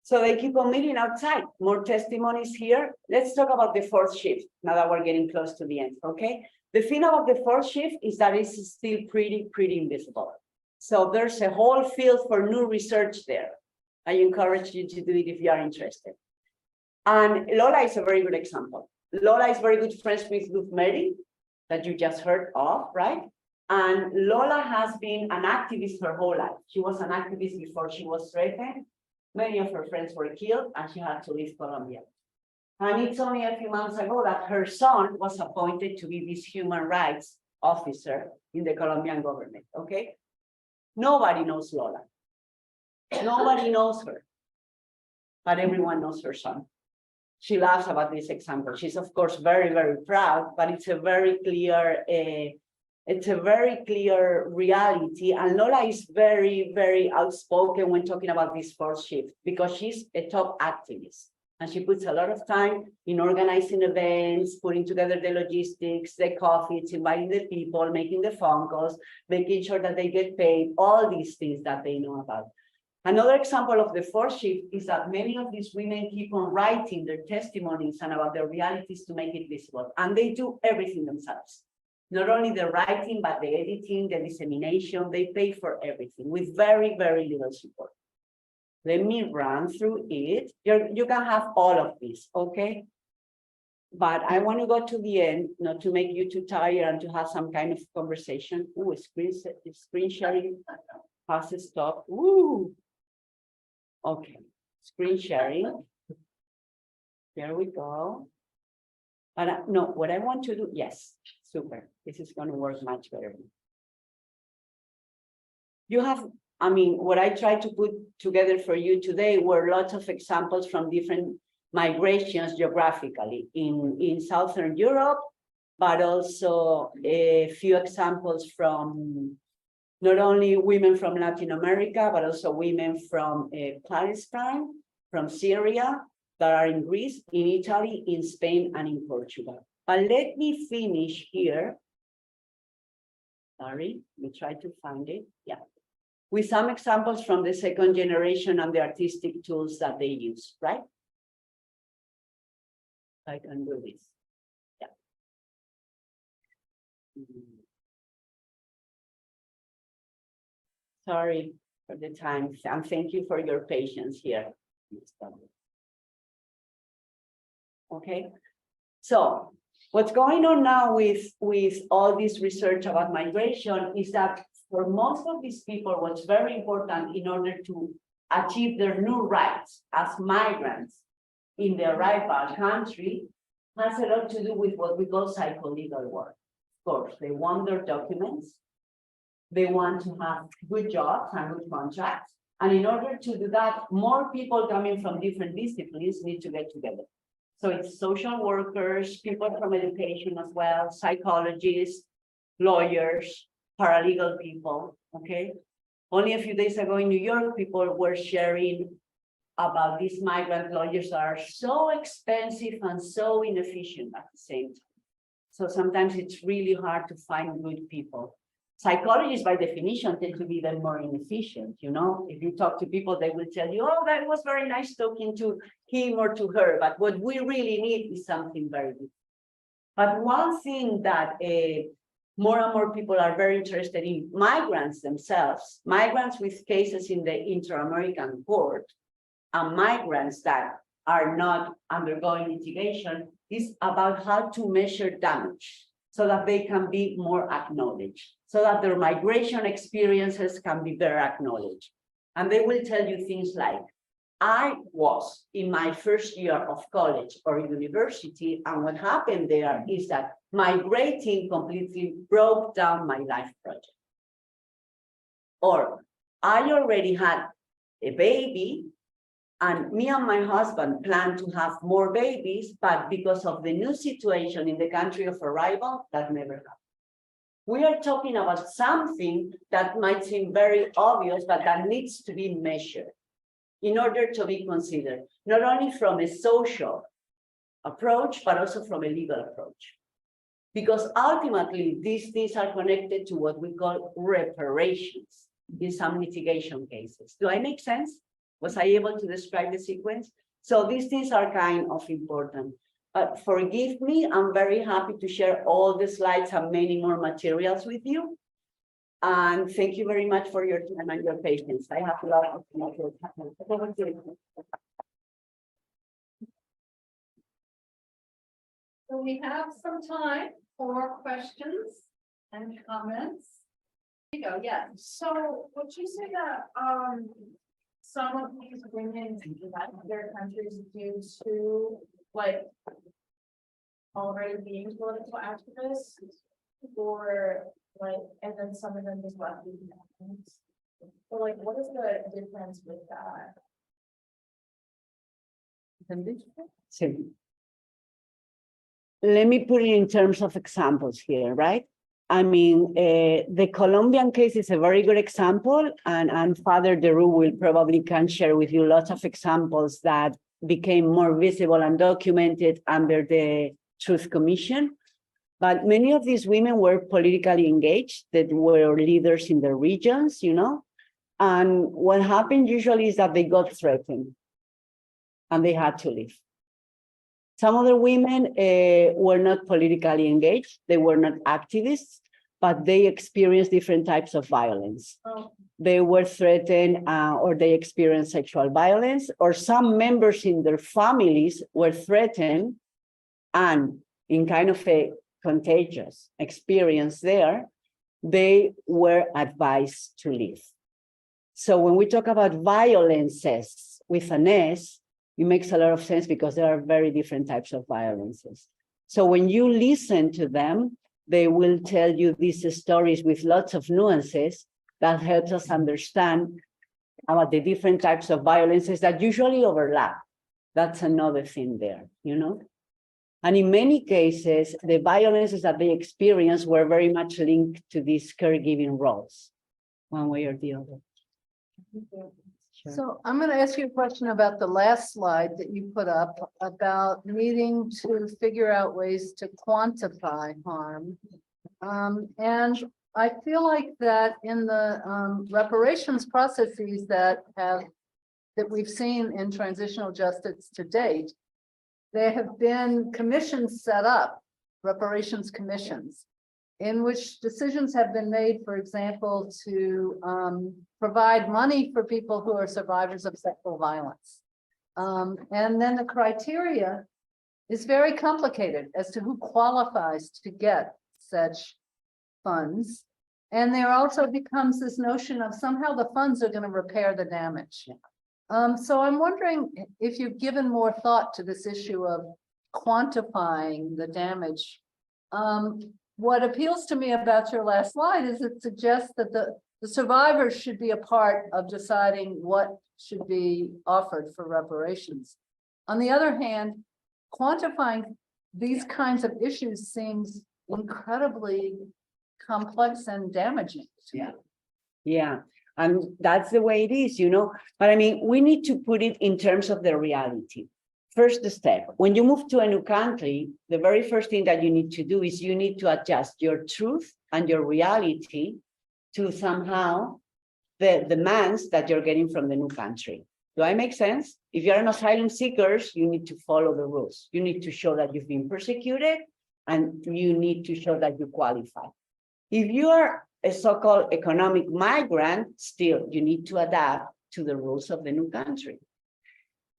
So they keep on meeting outside. More testimonies here. Let's talk about the fourth shift now that we're getting close to the end, okay? The thing about the fourth shift is that it's still pretty invisible. So there's a whole field for new research there. I encourage you to do it if you are interested. And Lola is a very good example. Lola is very good friends with Ruth Mary, that you just heard of, right? And Lola has been an activist her whole life. She was an activist before she was threatened. Many of her friends were killed and she had to leave Colombia. And it's only a few months ago that her son was appointed to be this human rights officer in the Colombian government, okay? Nobody knows Lola. Nobody knows her, but everyone knows her son. She laughs about this example. She's of course very proud, but it's a very clear reality. And Lola is very outspoken when talking about this fourth shift because she's a top activist and she puts a lot of time in organizing events, putting together the logistics, the coffees, inviting the people, making the phone calls, making sure that they get paid, all these things that they know about. Another example of the fourth shift is that many of these women keep on writing their testimonies and about their realities to make it visible. And they do everything themselves. Not only the writing, but the editing, the dissemination, they pay for everything with very little support. Let me run through it. You can have all of this, okay? But I want to go to the end, not to make you too tired and to have some kind of conversation. Ooh, screen sharing has to stop. Ooh. Okay, screen sharing. There we go. But no, what I want to do, yes, super. This is going to work much better. You have, I mean, what I tried to put together for you today were lots of examples from different migrations geographically in Southern Europe, but also a few examples from not only women from Latin America, but also women from Palestine, from Syria, that are in Greece, in Italy, in Spain, and in Portugal. But let me finish here. Sorry, let me try to find it. Yeah. With some examples from the second generation and the artistic tools that they use, right? I can do this. Yeah. Sorry for the time, and thank you for your patience here. Okay, so what's going on now with all this research about migration is that for most of these people, what's very important in order to achieve their new rights as migrants in the arrival country has a lot to do with what we call psycholegal work. Of course, they want their documents. They want to have good jobs and good contracts. And in order to do that, more people coming from different disciplines need to get together. So it's social workers, people from education as well, psychologists, lawyers, paralegal people, okay? Only a few days ago in New York, people were sharing about these migrant lawyers that are so expensive and so inefficient at the same time. So sometimes it's really hard to find good people. Psychologists, by definition, tend to be the more inefficient, you know? If you talk to people, they will tell you, oh, that was very nice talking to him or to her, but what we really need is something very good. But one thing that more and more people are very interested in migrants themselves, migrants with cases in the Inter-American Court, and migrants that are not undergoing litigation, is about how to measure damage so that they can be more acknowledged, so that their migration experiences can be better acknowledged. And they will tell you things like, I was in my first year of college or university, and what happened there is that migrating completely broke down my life project. Or I already had a baby, and me and my husband plan to have more babies, but because of the new situation in the country of arrival, that never happened. We are talking about something that might seem very obvious, but that needs to be measured in order to be considered, not only from a social approach, but also from a legal approach. Because ultimately, these things are connected to what we call reparations in some litigation cases. Do I make sense? Was I able to describe the sequence? So these things are kind of important. But forgive me, I'm very happy to share all the slides and many more materials with you. And thank you very much for your time and your patience. I have a lot of So we have some time for questions and comments. Here you go, yeah. So would you say that some of these women left their countries due to like already being political activists, or like, and then some of them just left the Netherlands? So like, what is the difference with that? So, let me put it in terms of examples here, right? I mean, the Colombian case is a very good example, and Father Deru will probably can share with you lots of examples that became more visible and documented under the Truth Commission. But many of these women were politically engaged, that were leaders in the regions, you know? And what happened usually is that they got threatened and they had to leave. Some other women were not politically engaged, they were not activists, but they experienced different types of violence. Oh. They were threatened or they experienced sexual violence, or some members in their families were threatened, and in kind of a contagious experience there, they were advised to leave. So when we talk about violences with an S, it makes a lot of sense because there are very different types of violences. So when you listen to them, they will tell you these stories with lots of nuances that helps us understand about the different types of violences that usually overlap. That's another thing there, you know? And in many cases, the violences that they experienced were very much linked to these caregiving roles, one way or the other. Sure. So I'm going to ask you a question about the last slide that you put up about needing to figure out ways to quantify harm. And I feel like that in the reparations processes that we've seen in transitional justice to date, there have been commissions set up, reparations commissions, in which decisions have been made, for example, to provide money for people who are survivors of sexual violence. And then the criteria is very complicated as to who qualifies to get such funds. And there also becomes this notion of somehow the funds are going to repair the damage. So I'm wondering if you've given more thought to this issue of quantifying the damage. What appeals to me about your last slide is it suggests that the survivors should be a part of deciding what should be offered for reparations. On the other hand, quantifying these kinds of issues seems incredibly complex and damaging. Yeah, and that's the way it is, you know. But I mean, we need to put it in terms of the reality. First step, when you move to a new country, the very first thing that you need to do is you need to adjust your truth and your reality to somehow the demands that you're getting from the new country. Do I make sense? If you're an asylum seeker, you need to follow the rules. You need to show that you've been persecuted, and you need to show that you qualify. If you are a so-called economic migrant, still you need to adapt to the rules of the new country.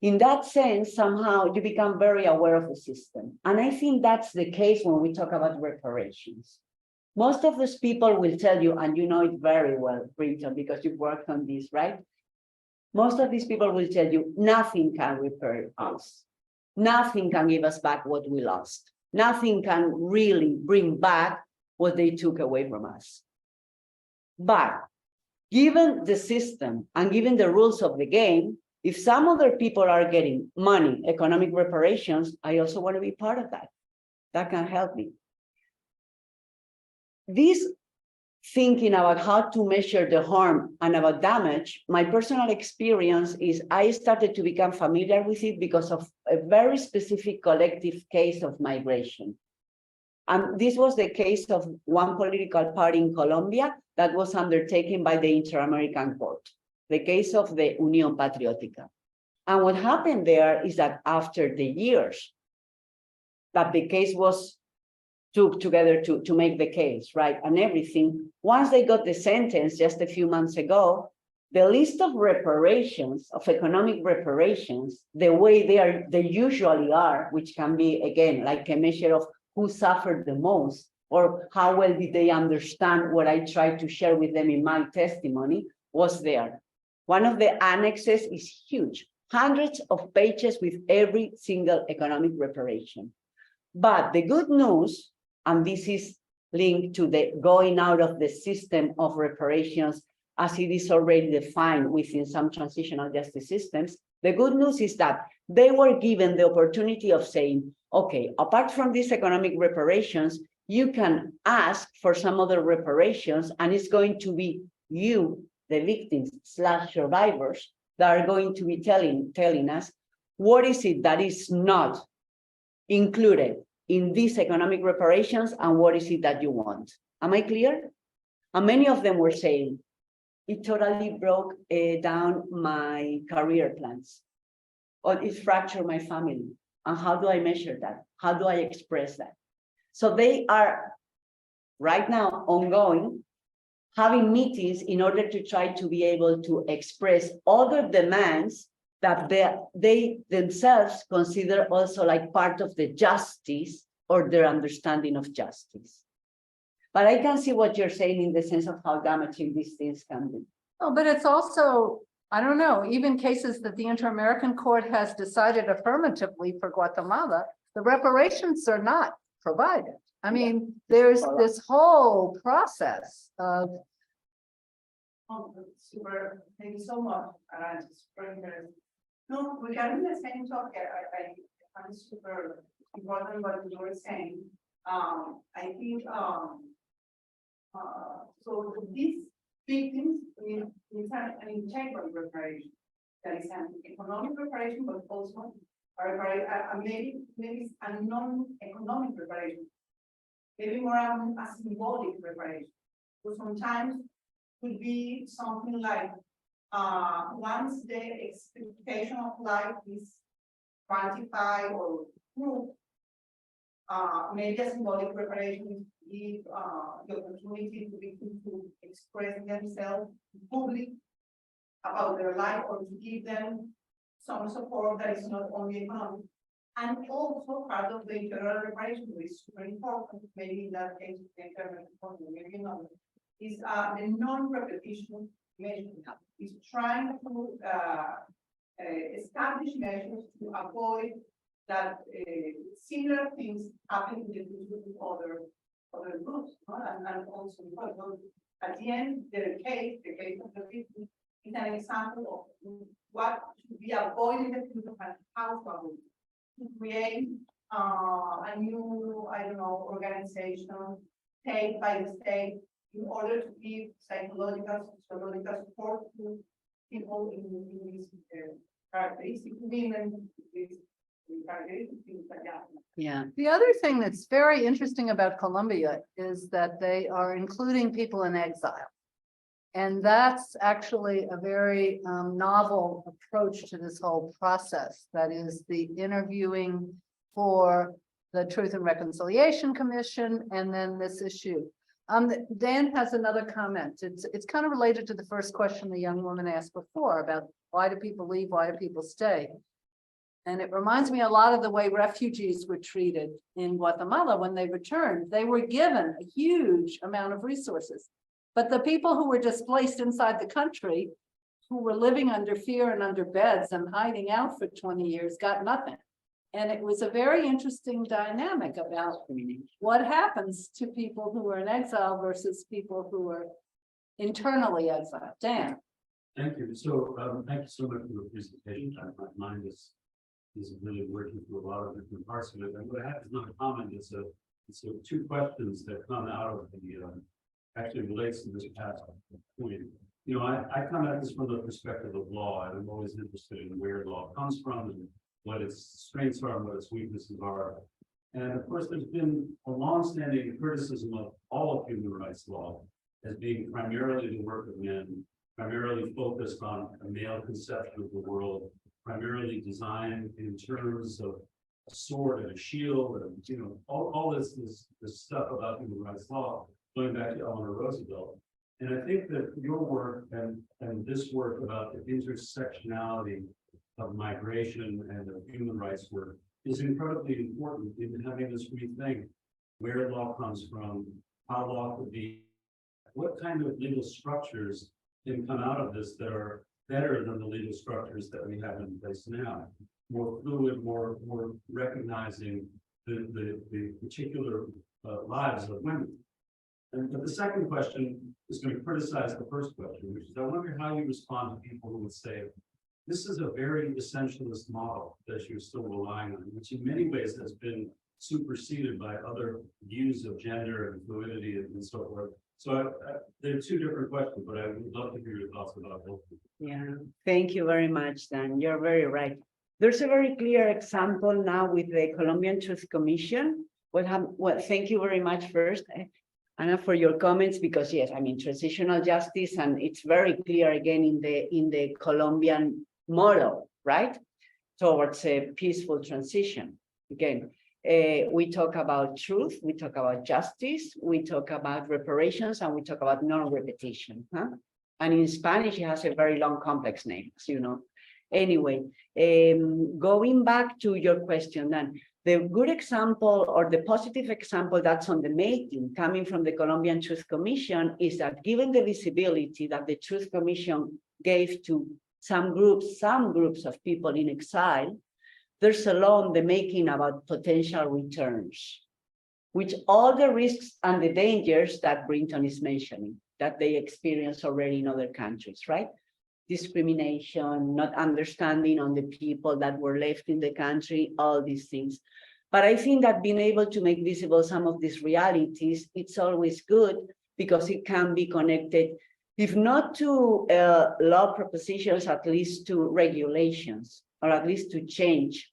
In that sense, somehow you become very aware of the system. And I think that's the case when we talk about reparations. Most of those people will tell you, and you know it very well, Brinton, because you've worked on this, right? Most of these people will tell you nothing can repair us. Nothing can give us back what we lost. Nothing can really bring back what they took away from us. But given the system and given the rules of the game, if some other people are getting money, economic reparations, I also want to be part of that. That can help me. This thinking about how to measure the harm and about damage, my personal experience is I started to become familiar with it because of a very specific collective case of migration. And this was the case of one political party in Colombia that was undertaken by the Inter-American Court, the case of the Unión Patriótica. And what happened there is that after the years that the case was took together to make the case, right, and everything, once they got the sentence just a few months ago, the list of reparations, of economic reparations, the way they usually are, which can be, again, like a measure of who suffered the most, or how well did they understand what I tried to share with them in my testimony, was there. One of the annexes is huge, hundreds of pages with every single economic reparation. But the good news, and this is linked to the going out of the system of reparations as it is already defined within some transitional justice systems, the good news is that they were given the opportunity of saying, okay, apart from these economic reparations, you can ask for some other reparations, and it's going to be you, the victims / survivors, that are going to be telling us what is it that is not included in these economic reparations and what is it that you want. Am I clear? And many of them were saying, it totally broke down my career plans, or it fractured my family. And how do I measure that? How do I express that? So they are right now ongoing, having meetings in order to try to be able to express other demands that they themselves consider also like part of the justice or their understanding of justice. But I can see what you're saying in the sense of how damaging these things can be. Oh, but it's also, I don't know, even cases that the Inter-American Court has decided affirmatively for Guatemala, the reparations are not provided. I mean, there's this whole process of. Super, thank you so much, Arantes, for your. No, regarding the same topic, I find super important what you were saying. I think, so these victims need an integral reparation. That is an economic reparation, but also maybe a non-economic reparation, maybe more a symbolic reparation. So sometimes could be something like once the expectation of life is quantified or proved, maybe a symbolic reparation give the opportunity to people to express themselves public about their life, or to give them some support that is not only economic. And also part of the internal reparation, which is super important, maybe in that case, maybe not, is the non-repetition measures. Is trying to establish measures to avoid that similar things happen in the future with other groups, and also because at the end, the case of the victim is an example of what should be avoided in the future and how to avoid it. To create a new, I don't know, organization paid by the state in order to give psychological, sociological support to people in these characteristics, women, these characteristics, things like that. Yeah. The other thing that's very interesting about Colombia is that they are including people in exile. And that's actually a very novel approach to this whole process. That is the interviewing for the Truth and Reconciliation Commission, and then this issue. Dan has another comment. It's kind of related to the first question the young woman asked before about why do people leave, why do people stay? And it reminds me a lot of the way refugees were treated in Guatemala when they returned. They were given a huge amount of resources. But the people who were displaced inside the country, who were living under fear and under beds and hiding out for 20 years, got nothing. And it was a very interesting dynamic about what happens to people who are in exile versus people who are internally exiled. Dan. Thank you. So, thank you so much for the presentation. My mind is really working through a lot of different parts of it. And what I have is not a comment, it's two questions that come out of the, actually relates to this past point. You know, I come at this from the perspective of law, and I'm always interested in where law comes from and what its strengths are and what its weaknesses are. And of course, there's been a longstanding criticism of all of human rights law as being primarily the work of men, primarily focused on a male conception of the world, primarily designed in terms of a sword and a shield, and you know, all this stuff about human rights law, going back to Eleanor Roosevelt. And I think that your work and this work about the intersectionality of migration and of human rights work is incredibly important in having us rethink where law comes from, how law could be, what kind of legal structures can come out of this that are better than the legal structures that we have in place now, more fluid, more recognizing the particular lives of women. But the second question is going to criticize the first question, which is I wonder how you respond to people who would say, this is a very essentialist model that you're still relying on, which in many ways has been superseded by other views of gender and fluidity and so forth. So there are two different questions, but I would love to hear your thoughts about both. Yeah, thank you very much, Dan. You're very right. There's a very clear example now with the Colombian Truth Commission. Well, thank you very much first, Anna, for your comments, because yes, I mean, transitional justice, and it's very clear again in the Colombian model, right? Towards a peaceful transition. Again, we talk about truth, we talk about justice, we talk about reparations, and we talk about non-repetition. And in Spanish, it has a very long, complex name, as you know. Anyway, going back to your question, then, the good example or the positive example that's on the making coming from the Colombian Truth Commission is that given the visibility that the Truth Commission gave to some groups of people in exile, there's a law on the making about potential returns, which all the risks and the dangers that Brinton is mentioning, that they experience already in other countries, right? Discrimination, not understanding on the people that were left in the country, all these things. But I think that being able to make visible some of these realities, it's always good because it can be connected, if not to law propositions, at least to regulations, or at least to change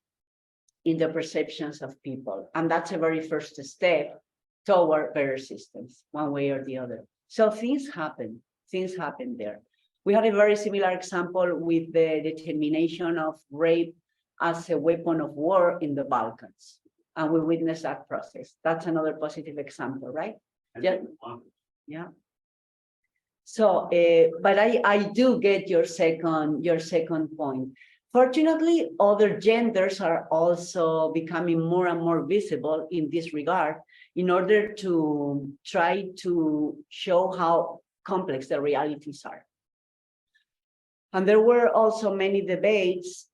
in the perceptions of people. And that's a very first step toward better systems, one way or the other. So things happen there. We had a very similar example with the determination of rape as a weapon of war in the Balkans. And we witnessed that process. That's another positive example, right? Yeah. So, but I do get your second point. Fortunately, other genders are also becoming more and more visible in this regard in order to try to show how complex the realities are. And there were also many debates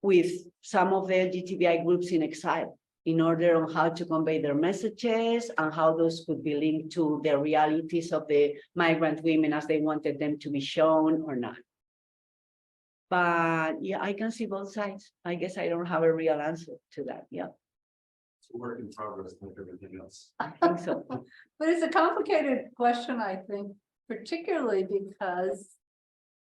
with some of the LGBTI groups in exile in order on how to convey their messages and how those could be linked to the realities of the migrant women as they wanted them to be shown or not. But yeah, I can see both sides. I guess I don't have a real answer to that. Yeah. It's a work in progress like everything else. I think so. But it's a complicated question, I think, particularly because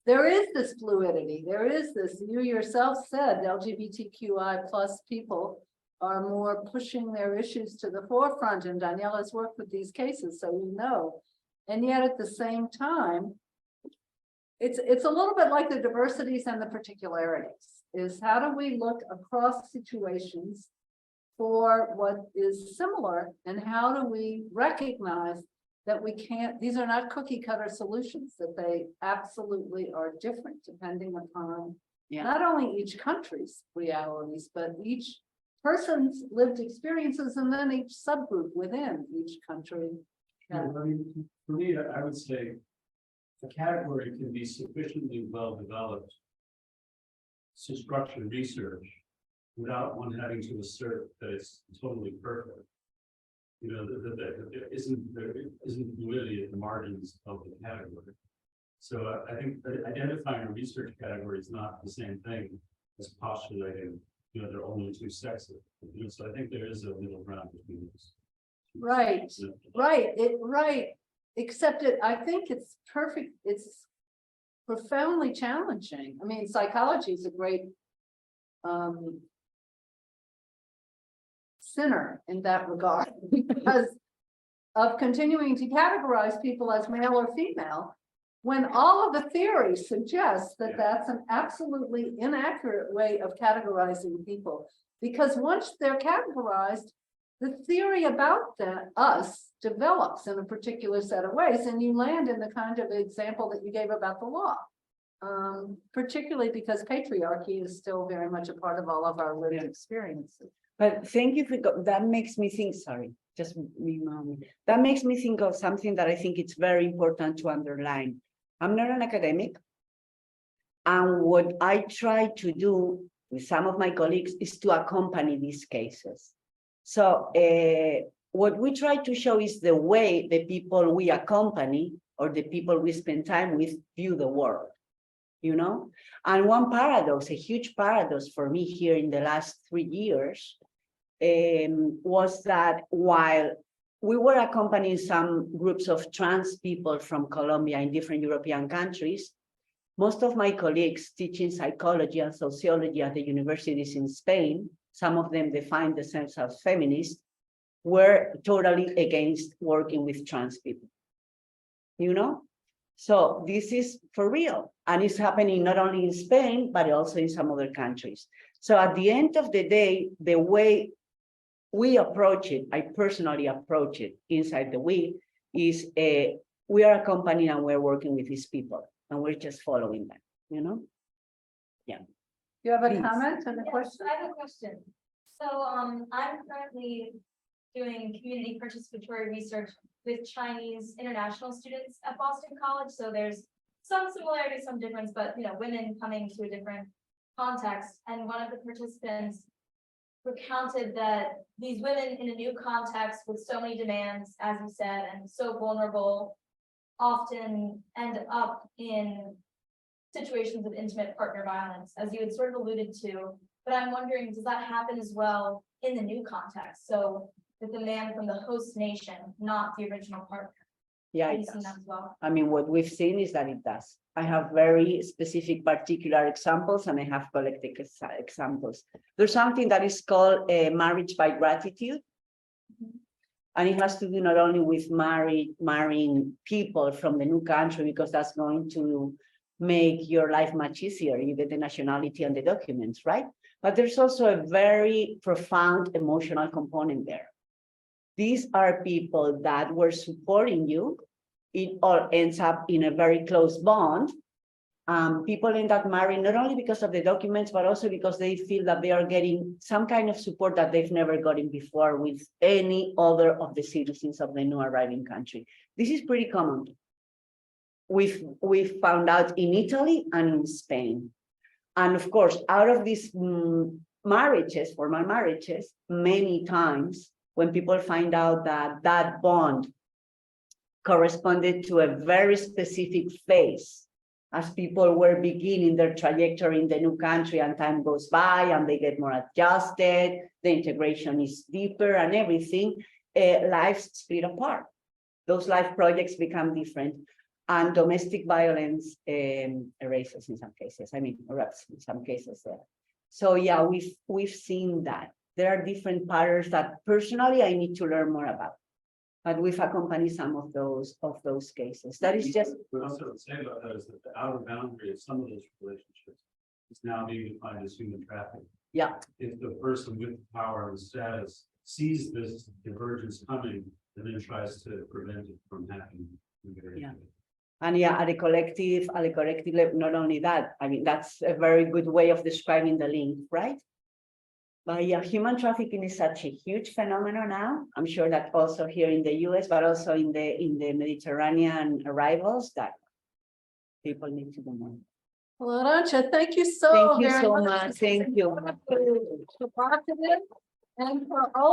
there is this fluidity. There is this, you yourself said, LGBTQI plus people are more pushing their issues to the forefront, and Daniela's worked with these cases, so we know. And yet at the same time, it's a little bit like the diversities and the particularities, is how do we look across situations for what is similar, and how do we recognize that we can't, these are not cookie cutter solutions, that they absolutely are different depending upon Yeah. not only each country's realities, but each person's lived experiences, and then each subgroup within each country. Yeah, I mean, for me, I would say a category can be sufficiently well developed to structure research without one having to assert that it's totally perfect. You know, that there isn't fluidity at the margins of the category. So I think that identifying a research category is not the same thing as postulating, you know, there are only two sexes. You know, so I think there is a middle ground between those. Right, right, except I think it's perfect, it's profoundly challenging. I mean, psychology is a great sinner in that regard, because of continuing to categorize people as male or female, when all of the theories suggest that that's an absolutely inaccurate way of categorizing people. Because once they're categorized, the theory about us develops in a particular set of ways, and you land in the kind of example that you gave about the law. Particularly because patriarchy is still very much a part of all of our lived experiences. But thank you for that makes me think, sorry, just that makes me think of something that I think it's very important to underline. I'm not an academic. And what I try to do with some of my colleagues is to accompany these cases. So what we try to show is the way the people we accompany or the people we spend time with view the world, you know? And one paradox, a huge paradox for me here in the last 3 years, was that while we were accompanying some groups of trans people from Colombia in different European countries, most of my colleagues teaching psychology and sociology at the universities in Spain, some of them define themselves as feminists, were totally against working with trans people, you know? So this is for real, and it's happening not only in Spain, but also in some other countries. So at the end of the day, the way we approach it, I personally approach it inside the we, is we are accompanying and we're working with these people, and we're just following them, you know? Yeah. You have a Please. comment and a question? I have a question. So I'm currently doing community participatory research with Chinese international students at Boston College. So there's some similarity, some difference, but you know, women coming to a different context. And one of the participants recounted that these women in a new context with so many demands, as you said, and so vulnerable, often end up in situations of intimate partner violence, as you had sort of alluded to. But I'm wondering, does that happen as well in the new context? So with the man from the host nation, not the original partner. Yeah, Have it you seen does. that as well? I mean, what we've seen is that it does. I have very specific particular examples, and I have collected examples. There's something that is called marriage by gratitude. And it has to do not only with marrying people from the new country, because that's going to make your life much easier. You get the nationality and the documents, right? But there's also a very profound emotional component there. These are people that were supporting you. It all ends up in a very close bond. People end up marrying not only because of the documents, but also because they feel that they are getting some kind of support that they've never gotten before with any other of the citizens of the new arriving country. This is pretty common. We've found out in Italy and in Spain. And of course, out of these marriages, formal marriages, many times when people find out that that bond corresponded to a very specific phase as people were beginning their trajectory in the new country, and time goes by and they get more adjusted, the integration is deeper and everything, lives split apart. Those life projects become different, and domestic violence erases in some cases, erupts in some cases there. So yeah, we've seen that. There are different patterns that personally I need to learn more about. But we've accompanied some of those cases. That is just. What I also would say about that is that the outer boundary of some of those relationships is now being defined as human trafficking. Yeah. If the person with power and status sees this divergence coming and then tries to prevent it from happening. Yeah. And yeah, at a collective level, not only that, I mean, that's a very good way of describing the link, right? But yeah, human trafficking is such a huge phenomenon now. I'm sure that also here in the US, but also in the Mediterranean arrivals that people need to do more. Well, Arantxa, thank you so Thank you very so much. much. Thank you. Provocative and for all